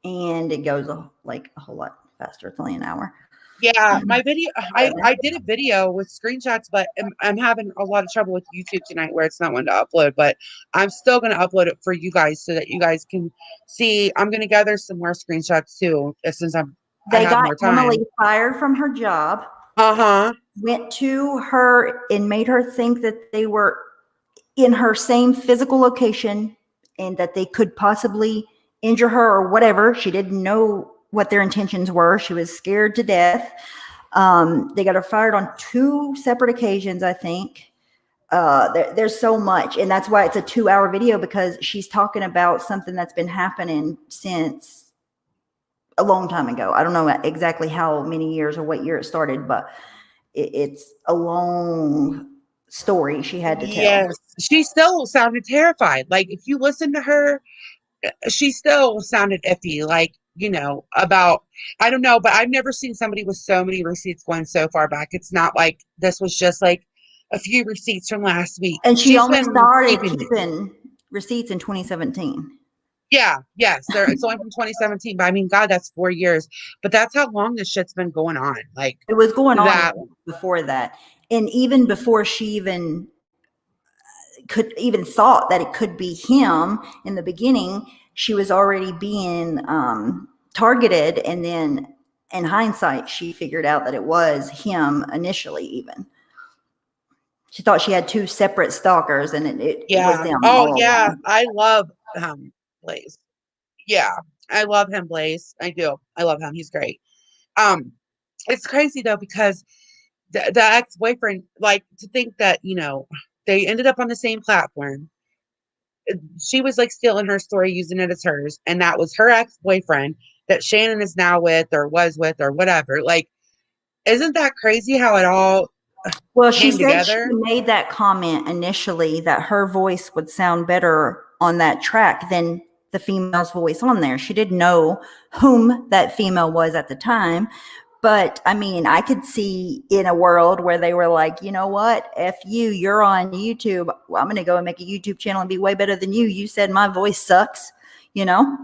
and it goes like a whole lot faster. It's only an hour. Yeah, my video, I did a video with screenshots, but I'm having a lot of trouble with YouTube tonight where it's not one to upload, but I'm still going to upload it for you guys so that you guys can see. I'm going to gather some more screenshots too, since I They have got more Emily time. fired from her job, Uh-huh. went to her and made her think that they were in her same physical location and that they could possibly injure her or whatever. She didn't know what their intentions were. She was scared to death. They got her fired on 2 separate occasions, I think. There's so much, and that's why it's a 2-hour video, because she's talking about something that's been happening since a long time ago. I don't know exactly how many years or what year it started, but it's a long story she had to tell. Yes. She still sounded terrified. Like if you listen to her, she still sounded iffy, like, about, I don't know, but I've never seen somebody with so many receipts going so far back. It's not like this was just like a few receipts from last week. And she She's only been started keeping it. keeping receipts in 2017. Yeah, yes, it's only from 2017, but I mean, God, that's 4 years. But that's how long this shit's been going on. Like It was going on that. before that. And even before she even could even thought that it could be him in the beginning, she was already being targeted. And then in hindsight, she figured out that it was him initially, even. She thought she had 2 separate stalkers, and it was Yeah. them Oh, all yeah. along. I love Blaze. Yeah, I love him, Blaze. I do. I love him. He's great. Um, it's crazy though because the ex-boyfriend, like to think that they ended up on the same platform. she was like stealing her story, using it as hers, and that was her ex-boyfriend that Shannon is now with or was with or whatever. Like, isn't that crazy how it all Well, she came said she together? made that comment initially that her voice would sound better on that track than the female's voice on there. She didn't know whom that female was at the time. But I mean, I could see in a world where they were like, you know what? F you, you're on YouTube. Well, I'm going to go and make a YouTube channel and be way better than you. You said my voice sucks. You know,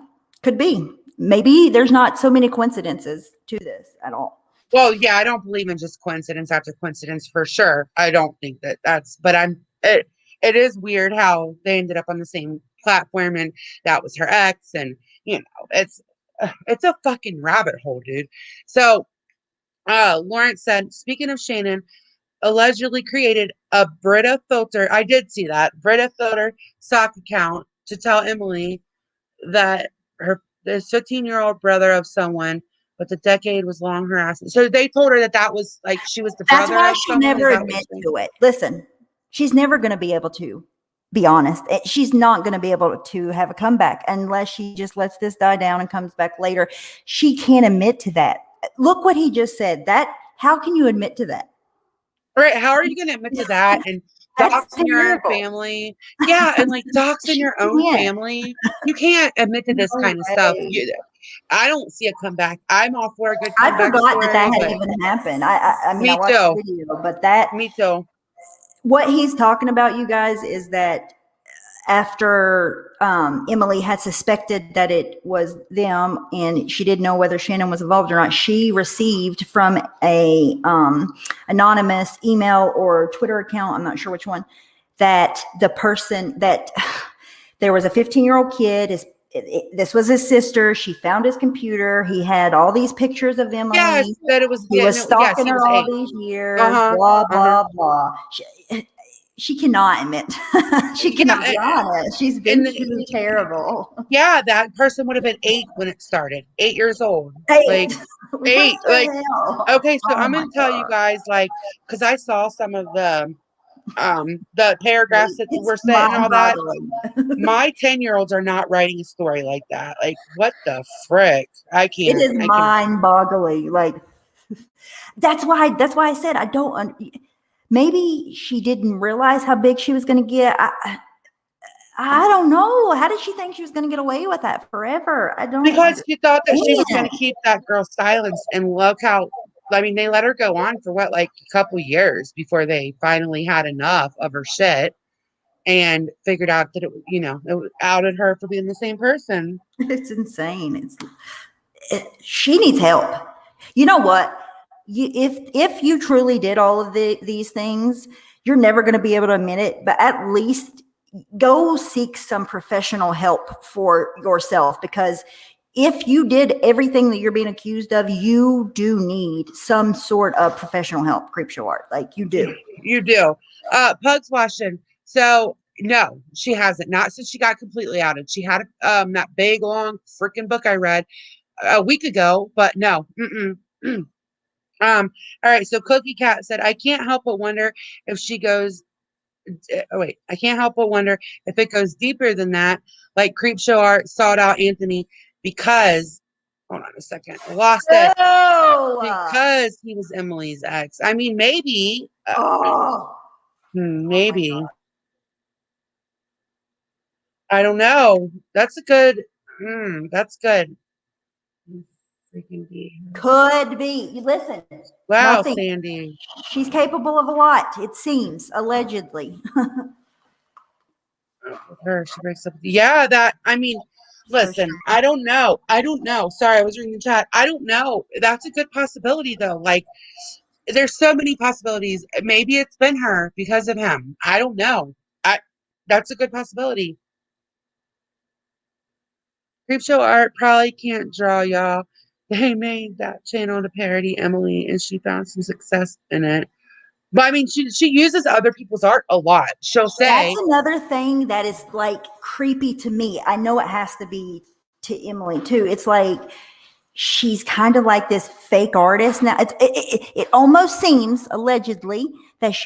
could be. Maybe there's not so many coincidences to this at all. Well, yeah, I don't believe in just coincidence after coincidence for sure. I don't think that that's, but it is weird how they ended up on the same platform and that was her ex. And, it's a fucking rabbit hole, dude. So, Lawrence said, speaking of Shannon, allegedly created a Brita filter. I did see that Brita filter sock account to tell Emily that this 15-year-old brother of someone with a decade was long harassment. So they told her that that was like she was the That's brother why of she someone. Is never that what admits you're saying? to it. Listen, she's never going to be able to be honest. She's not going to be able to have a comeback unless she just lets this die down and comes back later. She can't admit to that. Look what he just said. That how can you admit to that? Right? How are you going to admit to that and That's doxing your own terrible. family? Yeah, and like doxing She your own can't. family. You can't admit to this No kind of stuff. way. I don't see a comeback. I'm all for a good I comeback forgot that story, that had but even happened. I mean, I me watched too. the video, but that Me too. what he's talking about, you guys, is that after Emily had suspected that it was them and she didn't know whether Shannon was involved or not, she received from a anonymous email or Twitter account, I'm not sure which one, that the person that there was a 15-year-old kid, this was his sister. She found his computer. He had all these pictures of Yes, Emily. that it was. He Yeah, was no, yes, stalking he her was all 8. these Uh years, huh. blah, Uh huh. blah, blah. She cannot admit. She Yeah, cannot be honest. She's been and too terrible. yeah, that person would have been 8 when it started. 8 years old. Hey, Like what 8. Like, the hell? okay, so Oh I'm my gonna tell you God. guys, like, because I saw some of the paragraphs that It's were sent and mind all that. boggling. My 10-year-olds are not writing a story like that. Like, what the frick? I It can't. is I can. mind boggling. Like, that's why I said I don't. Maybe she didn't realize how big she was going to get. I don't know. How did she think she was going to get away with that forever? I don't Because she thought that she was going understand. to keep that girl silenced, and look how. I mean, they let her go on for what, like a couple years before they finally had enough of her shit and figured out that it outed her for being the same person. It's insane. She needs help. You know what? If you truly did all of these things, you're never going to be able to admit it. But at least go seek some professional help for yourself, because if you did everything that you're being accused of, you do need some sort of professional help. Creepshow art, like you do. You do. Pugs washing. So no, she hasn't. Not since she got completely outed. She had that big long freaking book I read a week ago, but no. Mm-mm. Mm. All right. So Cookie Cat said, I can't help but wonder if she goes. Oh wait, I can't help but wonder if it goes deeper than that. Like Creepshow art sought out Anthony because. Hold on a second. I lost it Oh, because he was Emily's ex. I mean, maybe. oh, oh my Maybe. God. I don't know. That's a good. That's good. Freaking be. Could be. Listen, Wow, nothing. Sandy. She's capable of a lot, it seems, allegedly. With her, she breaks up. Yeah, that. I mean, So listen. I don't know. I don't know. Sorry, I was reading the chat. I don't know. That's a good possibility, though. Like, there's so many possibilities. Maybe it's been her because of him. I don't know. I. That's a good possibility. Creepshow art probably can't draw, y'all. They made that channel to parody Emily, and she found some success in it. But I mean, she uses other people's art a lot. She'll that's say, another thing that is like creepy to me. I know it has to be to Emily too. It's like she's kind of like this fake artist now. It almost seems allegedly that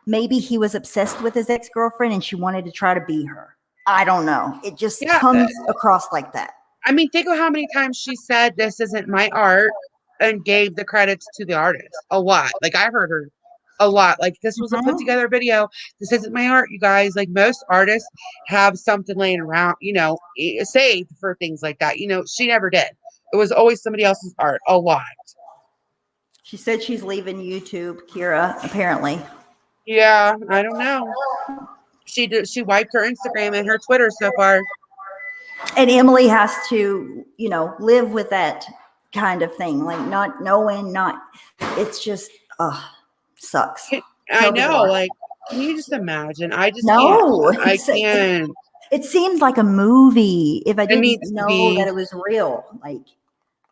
maybe he was obsessed with his ex-girlfriend and she wanted to try to be her. I don't know. It just Yeah. comes across like that. I mean, think of how many times she said, "This isn't my art," and gave the credits to the artist. A lot. Like, I heard her a lot. Like, this was a put Mhm. together video. This isn't my art, you guys. Like, most artists have something laying around, saved for things like that. She never did. It was always somebody else's art. A lot. She said she's leaving YouTube, Kira, apparently. Yeah, I don't know. She wiped her Instagram and her Twitter so far. And Emily has to, live with that kind of thing, like not knowing, it's just, sucks. I So know, bizarre. like, can you just imagine? I just can't. No, I can't. it seems like a movie if I It didn't needs to know that be, it was real. Like,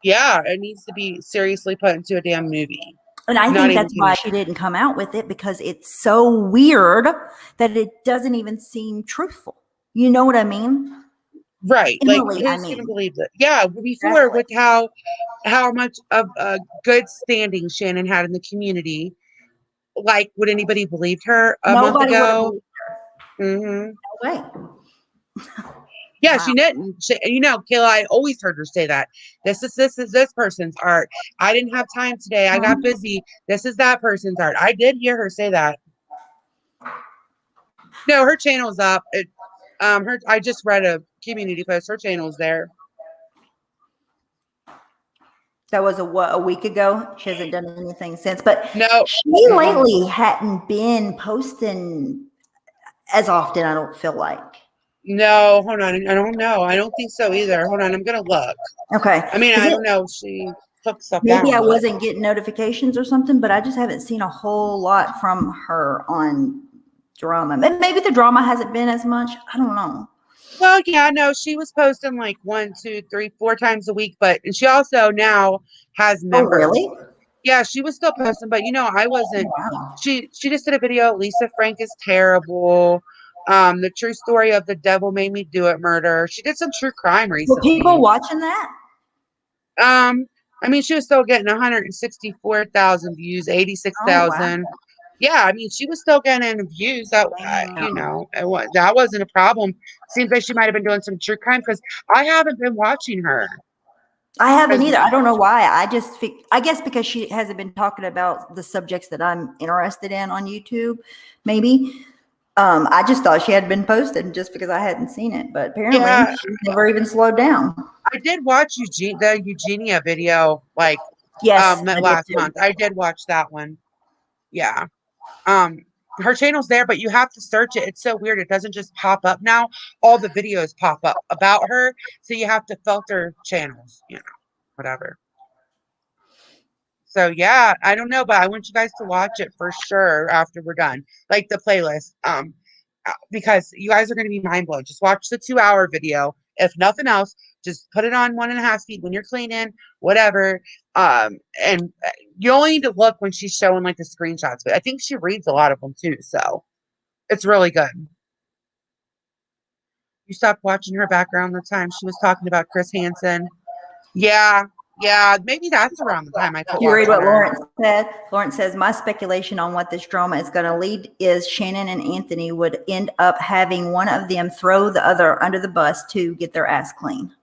yeah, it needs to be seriously put into a damn movie. and I Not think even that's why kidding. she didn't come out with it, because it's so weird that it doesn't even seem truthful. You know what I mean? Right. Like, Emily, I who's gonna mean. believe it? Yeah, before, Exactly. with how much of a good standing Shannon had in the community. Like, would anybody believed her a month Nobody would have ago? believed Hmm. no way. Yeah, Wow. she didn't. Kayla, I always heard her say that. This is this person's art. I didn't have time today. I got Mhm. busy. This is that person's art. I did hear her say that. No, her channel's up. I just read a community post. Her channel's there. That was a week ago. She hasn't done anything since. But No. she Mm-mm. lately hadn't been posting as often, I don't feel like. No, hold on. I don't know. I don't think so either. Hold on. I'm gonna look. Okay. I mean, Because I don't know if she took stuff maybe I down, but wasn't getting notifications or something, but I just haven't seen a whole lot from her on drama. And maybe the drama hasn't been as much. I don't know. well, yeah, no, she was posting like 1, 2, 3, 4 times a week, but and she also now has Oh, members. really? Yeah, she was still posting, but I wasn't. Wow. She just did a video. Lisa Frank is terrible. The true story of the devil made me do it murder. She did some true crime Were people recently. watching that? Um, I mean, she was still getting 164,000 views, Oh, wow. 86,000. Yeah, I mean, she was still getting views. Damn. That wasn't a problem. Seems like she might have been doing some true crime because I haven't been watching her. I haven't 'Cause- either. I don't know why. I guess because she hasn't been talking about the subjects that I'm interested in on YouTube, maybe. I just thought she had been posting just because I hadn't seen it, but apparently yeah, she's never even slowed down. I did watch the Eugenia video like Yes, I did last too. month. I did watch that one. Yeah. Um, her channel's there, but you have to search it. It's so weird. It doesn't just pop up now. All the videos pop up about her, so you have to filter channels, whatever. So yeah, I don't know, but I want you guys to watch it for sure after we're done. Like the playlist. Because you guys are gonna be mind blown. Just watch the 2 hour video. If nothing else, just put it on 1.5 speed when you're cleaning, whatever. And you only need to look when she's showing like the screenshots, but I think she reads a lot of them too, so it's really good. You stopped watching her background the time she was talking about Chris Hansen. Yeah, yeah, maybe that's around the time I quit You read watching what her. Lawrence said? Lawrence says, my speculation on what this drama is going to lead is Shannon and Anthony would end up having one of them throw the other under the bus to get their ass clean.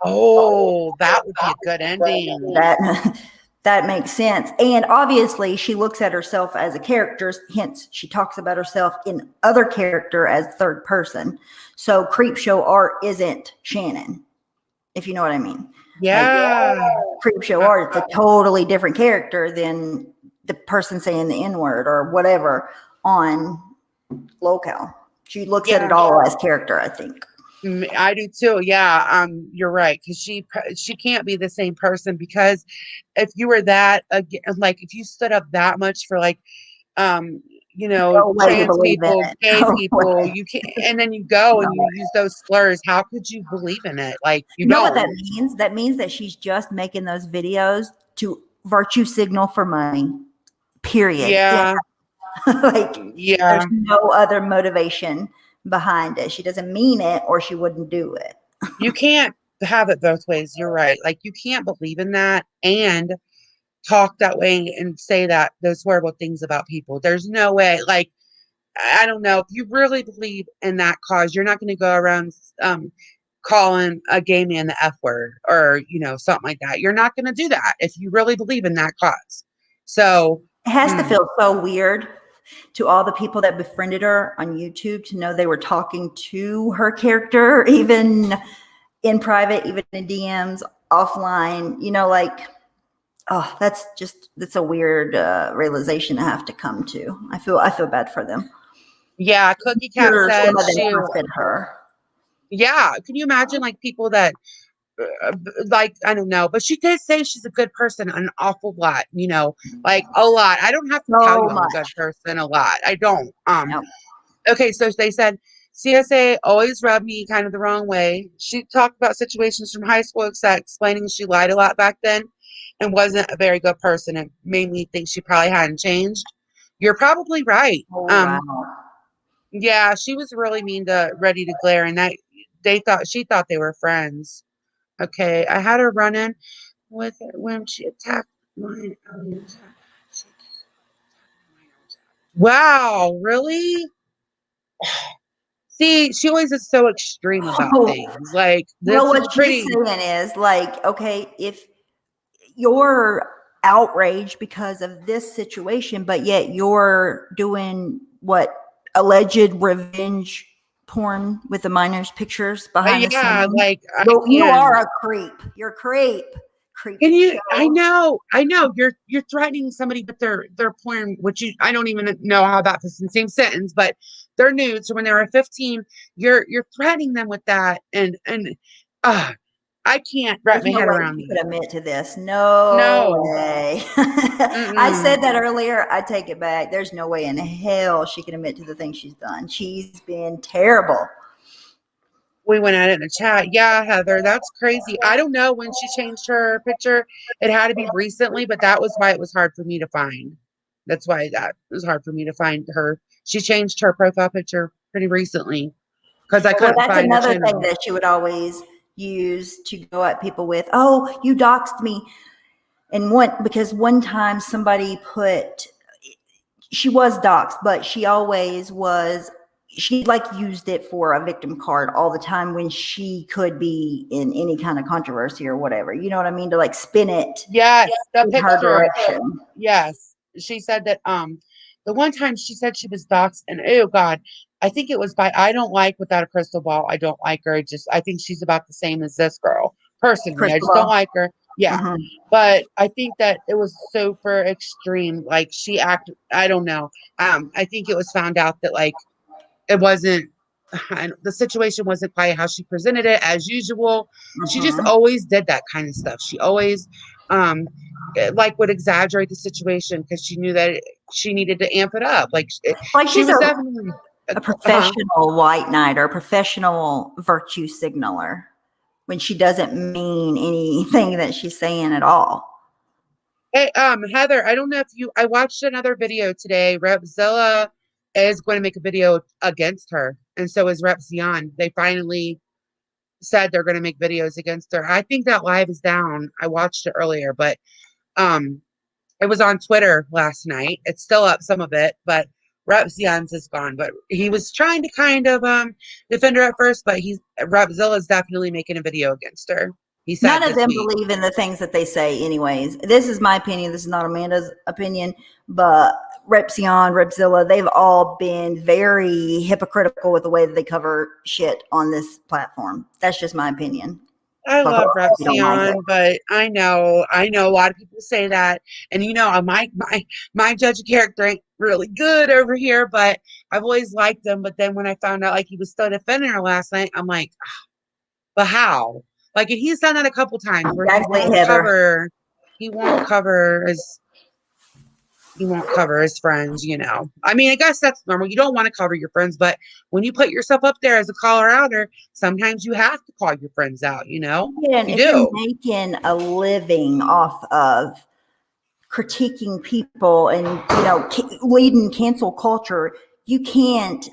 Oh, that would be a good ending. That that makes sense. And obviously she looks at herself as a character, hence she talks about herself in other character as third person. So Creepshow art isn't Shannon, if you know what I mean. Like Yeah. Creepshow Uh, art, it's a totally different character than the person saying the N-word or whatever on locale. She looks at it yeah. all as character, I think. I do too. Yeah, you're right because she can't be the same person because if you were that like if you stood up that much for like um No way you trans believe in people, it. gay No people, way. you can't, and then you go and you No. use those slurs. How could you believe in it? Like you You know what that don't. means? That means that she's just making those videos to virtue signal for money. Period. Yeah. Yeah, Like there's yeah. no other motivation behind it. She doesn't mean it or she wouldn't do it. You can't have it both ways. You're right. Like you can't believe in that and talk that way and say that those horrible things about people. There's no way. Like I don't know, if you really believe in that cause, you're not going to go around calling a gay man the F word or, something like that. You're not going to do that if you really believe in that cause. So, It has to feel so weird to all the people that befriended her on YouTube to know they were talking to her character, even in private, even in DMs, offline, like, oh, that's a weird realization to have to come to. I feel bad for them. yeah, Cookie Cat Sure, said some of them she, trusted her. yeah, can you imagine like people that, like, I don't know, but she did say she's a good person an awful lot, like a lot. I don't have to tell So you I'm a good much. person a lot. I don't. Yep. Okay, so they said CSA always rubbed me kind of the wrong way. She talked about situations from high school, explaining she lied a lot back then and wasn't a very good person. It made me think she probably hadn't changed. You're probably right. Oh, wow. Yeah, she was really mean to Ready to Glare, and that she thought they were friends. Okay, I had her run in with it when she attacked my. Wow, really? See, she always is so extreme about Oh, things. Like, well, this is what she's pretty. saying is like, okay, if you're outraged because of this situation, but yet you're doing what alleged revenge porn with the minors' pictures behind the Yeah, scenes. like I You are can. a creep. You're a creep. Can you? I Creepshow. know, I know. You're threatening somebody with their porn, which I don't even know how that fits in the same sentence, but they're nude. So when they were 15, you're threatening them with that, and uh, I can't wrap There's my no head way around you could that. admit to this. No No. way. I Mm-mm. said that earlier. I take it back. There's no way in hell she can admit to the things she's done. She's been terrible. We went at it in the chat. Yeah, Heather, that's crazy. I don't know when she changed her picture. It had to be recently, but that was why it was hard for me to find. That's why that was hard for me to find her. She changed her profile picture pretty recently because I Well, couldn't that's find her another thing channel. that she would always use to go at people with. Oh, you doxed me. And because one time somebody she was doxxed, but she like used it for a victim card all the time when she could be in any kind of controversy or whatever. You know what I mean? To like spin it Yes, the in her picture. direction. Yes. She said that the one time she said she was doxxed and oh God, I think it was by I don't like without a crystal ball. I don't like her. I think she's about the same as this girl. Personally. I Crystal just don't ball. like her. Yeah. Mm-hmm. But I think that it was super extreme. Like she acted, I don't know. I think it was found out that like it wasn't the situation wasn't quite how she presented it as usual. She just Mm-hmm. always did that kind of stuff. She always um like would exaggerate the situation because she knew that she needed to amp it up. Like Like she she's was definitely a uh-huh. professional white knight or a professional virtue signaler when she doesn't mean anything that she's saying at all. Hey, Heather, I don't know if I watched another video today. Repzilla is going to make a video against her, and so is Repzion. They finally said they're going to make videos against her. I think that live is down. I watched it earlier, but um it was on Twitter last night. It's still up, some of it, but Repzion's is gone. But he was trying to kind of defend her at first, but Repzilla is definitely making a video against her. He None said of this them week. believe in the things that they say, anyways. This is my opinion. This is not Amanda's opinion, but Repzilla, they've all been very hypocritical with the way that they cover shit on this platform. That's just my opinion. I But love you don't like it. Repzion, but I know a lot of people say that, and my judge of character ain't really good over here, but I've always liked him. But then when I found out like he was still defending her last night, I'm like, but how? Like, and he's done that a couple times where Exactly, Heather. he won't cover his he won't cover his friends. I mean, I guess that's normal. You don't want to cover your friends, but when you put yourself up there as a caller outer, sometimes you have to call your friends out. And You if you're do. making a living off of critiquing people and leading cancel culture, you can't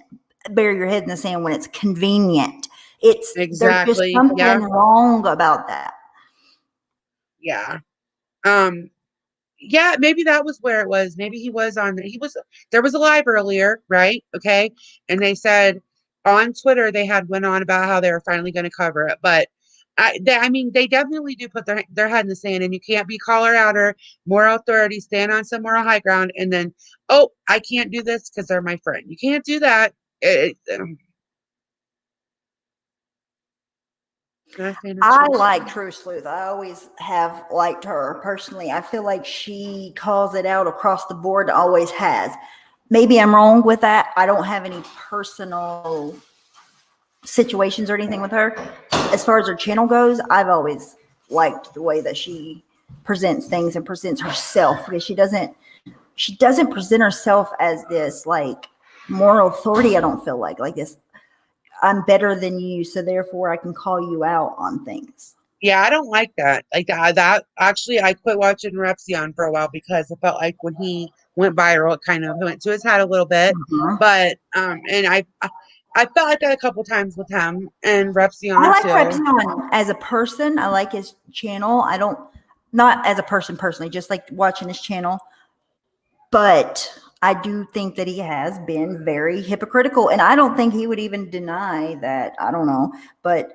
bury your head in the sand when it's convenient. There's just Exactly. something Yeah. wrong about that. Yeah. Um, Yeah, maybe that was where it was. Maybe there was a live earlier, right? Okay. And they said on Twitter they had went on about how they were finally going to cover it. But I mean, they definitely do put their head in the sand, and you can't be caller outer, moral authority, stand on some moral high ground, and then, oh, I can't do this because they're my friend. You can't do that. Not a fan of I True like Sleuth. True Sleuth. I always have liked her personally. I feel like she calls it out across the board, always has. Maybe I'm wrong with that. I don't have any personal situations or anything with her. As far as her channel goes, I've always liked the way that she presents things and presents herself, because she doesn't present herself as this like moral authority. I don't feel like this, I'm better than you, so therefore I can call you out on things. Yeah, I don't like that. Like that actually, I quit watching Repzion for a while because it felt like when he went viral, it kind of went to his head a little bit. Uh-huh. But and I felt like that a couple times with him and I Repzion like too. Repzion as a person. I like his channel. I don't, not as a person personally, just like watching his channel. But I do think that he has been very hypocritical, and I don't think he would even deny that. I don't know, but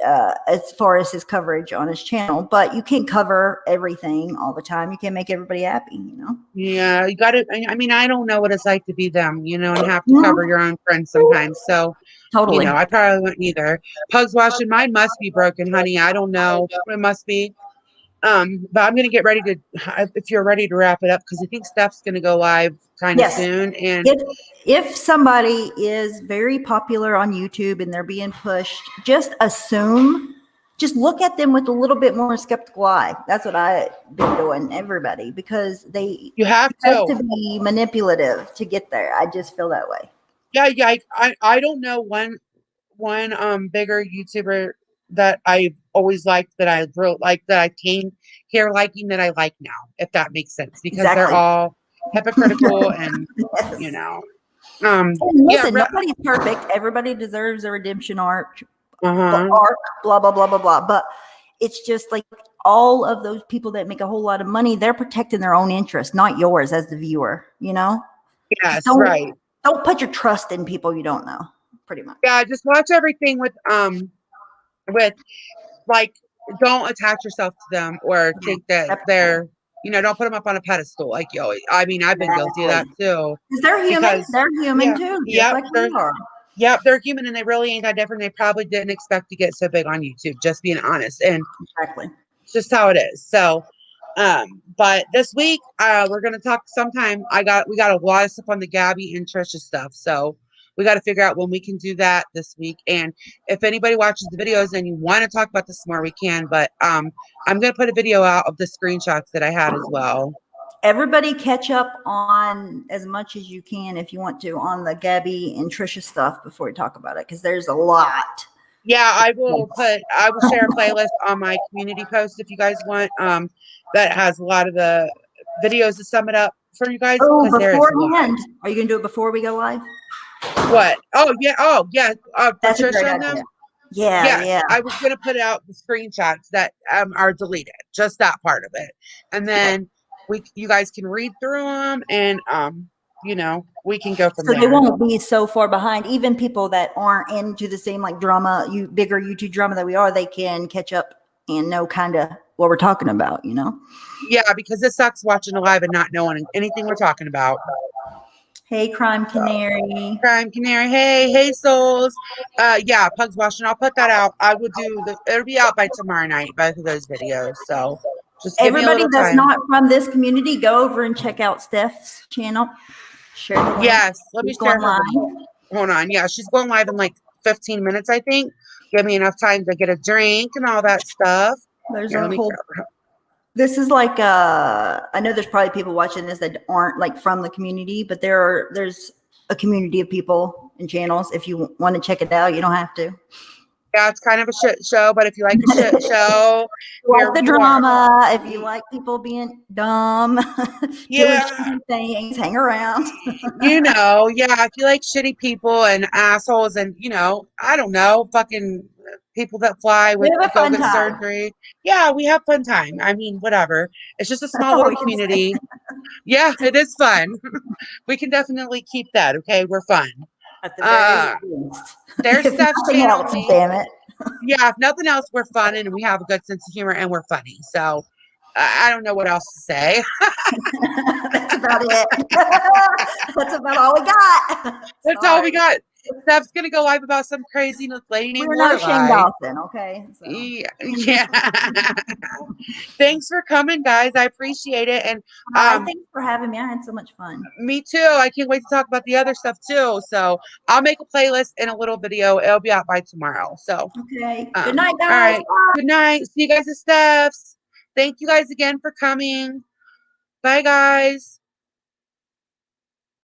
as far as his coverage on his channel, but you can't cover everything all the time. You can't make everybody happy, you know. Yeah, you got to. I mean, I don't know what it's like to be them, and have to cover Mhm. your own friends sometimes. So, Totally. I probably wouldn't either. Pugs washing mine must be broken, honey. I don't know. It must be. But I'm gonna get ready to if you're ready to wrap it up because I think Steph's gonna go live kind of Yes. soon. And If if somebody is very popular on YouTube and they're being pushed, just look at them with a little bit more skeptical eye. That's what I've been doing, everybody, because you have it has to. to be manipulative to get there. I just feel that way. Yeah, yeah. I don't know one bigger YouTuber that I've always liked that I wrote like that I came here liking that I like now, if that makes sense, because they're Exactly. all hypocritical and you Yes. know. And Yeah, listen, nobody's perfect. Everybody deserves a redemption arc, uh-huh. blah blah blah blah blah. But it's just like all of those people that make a whole lot of money, they're protecting their own interest, not yours as the viewer. You know, just Yes, don't right. don't put your trust in people you don't know. Pretty much. Yeah, just watch everything with like don't attach yourself to them or Yeah, think that skeptical. don't put them up on a pedestal like you always. I mean, I've been guilty of Exactly. that too Because they're human. because They're human yeah, too, just yep, like we are. they're human and they really ain't that different. They probably didn't expect to get so big on YouTube, just being honest. And Exactly. it's just how it is. So, but this week, we're gonna talk sometime. We got a lot of stuff on the Gabby and Trisha stuff. So we got to figure out when we can do that this week. And if anybody watches the videos and you want to talk about this more, we can. But I'm gonna put a video out of the screenshots that I had as well. Everybody catch up on as much as you can, if you want to, on the Gabby and Trisha stuff before we talk about it, because there's a lot. Yeah, I will share a playlist on my community post if you guys want. That has a lot of the videos to sum it up for you guys Oh, because there is a lot. beforehand, are you going to do it before we go live? What? Oh yeah. For That's a great Trisha and idea. them. Yeah, Yes, yeah. I was gonna put out the screenshots that are deleted, just that part of it, and then you guys can read through them, and we can go from So they there. won't be so far behind. Even people that aren't into the same like drama, bigger YouTube drama that we are, they can catch up and know kind of what we're talking about, you know? Yeah, because it sucks watching a live and not knowing anything we're talking about. Hey, Crime Canary. Crime Canary, hey souls. Yeah, Pugs Washing. I'll put that out. I will do it'll be out by tomorrow night, both of those videos. So just give me a Everybody little that's time. not from this community, go over and check out Steph's channel. Share the link. Yes, let me She's share going her live. with you. Hold on. Yeah, she's going live in like 15 minutes, I think. Give me enough time to get a drink and all that stuff. There's Here, a let me whole, grab her. this is like, I know there's probably people watching this that aren't like from the community, but there's a community of people and channels. If you want to check it out, you don't have to. Yeah, it's kind of a shit show, but if you like a shit show, Like here the you are. drama, if you like people being dumb, doing Yeah, shitty things, hang around. yeah, if you like shitty people and assholes and, I don't know, fucking people that fly We with have a go fun get time. surgery. Yeah, we have fun time. I mean, whatever. It's just a That's small all little we can say. community. Yeah, it is fun. We can definitely keep that. Okay, we're fun. At the very Uh, least. there's If Steph's nothing channel else, link. damn it. Yeah, if nothing else, we're fun and we have a good sense of humor and we're funny. So I don't know what else to say. That's about it. That's about all we got. That's all we Sorry. got. Steph's gonna go live about some crazy lady named We're no Shane Lorelai. Dawson, okay? So Yeah, yeah. Thanks for coming, guys. I appreciate it. And hi, thanks for having me. I had so much fun. me too. I can't wait to talk about the other stuff too. So I'll make a playlist and a little video. It'll be out by tomorrow. So Okay. Good night, all guys. right. Good night. See you guys at Steph's. Thank you guys again for coming. Bye guys.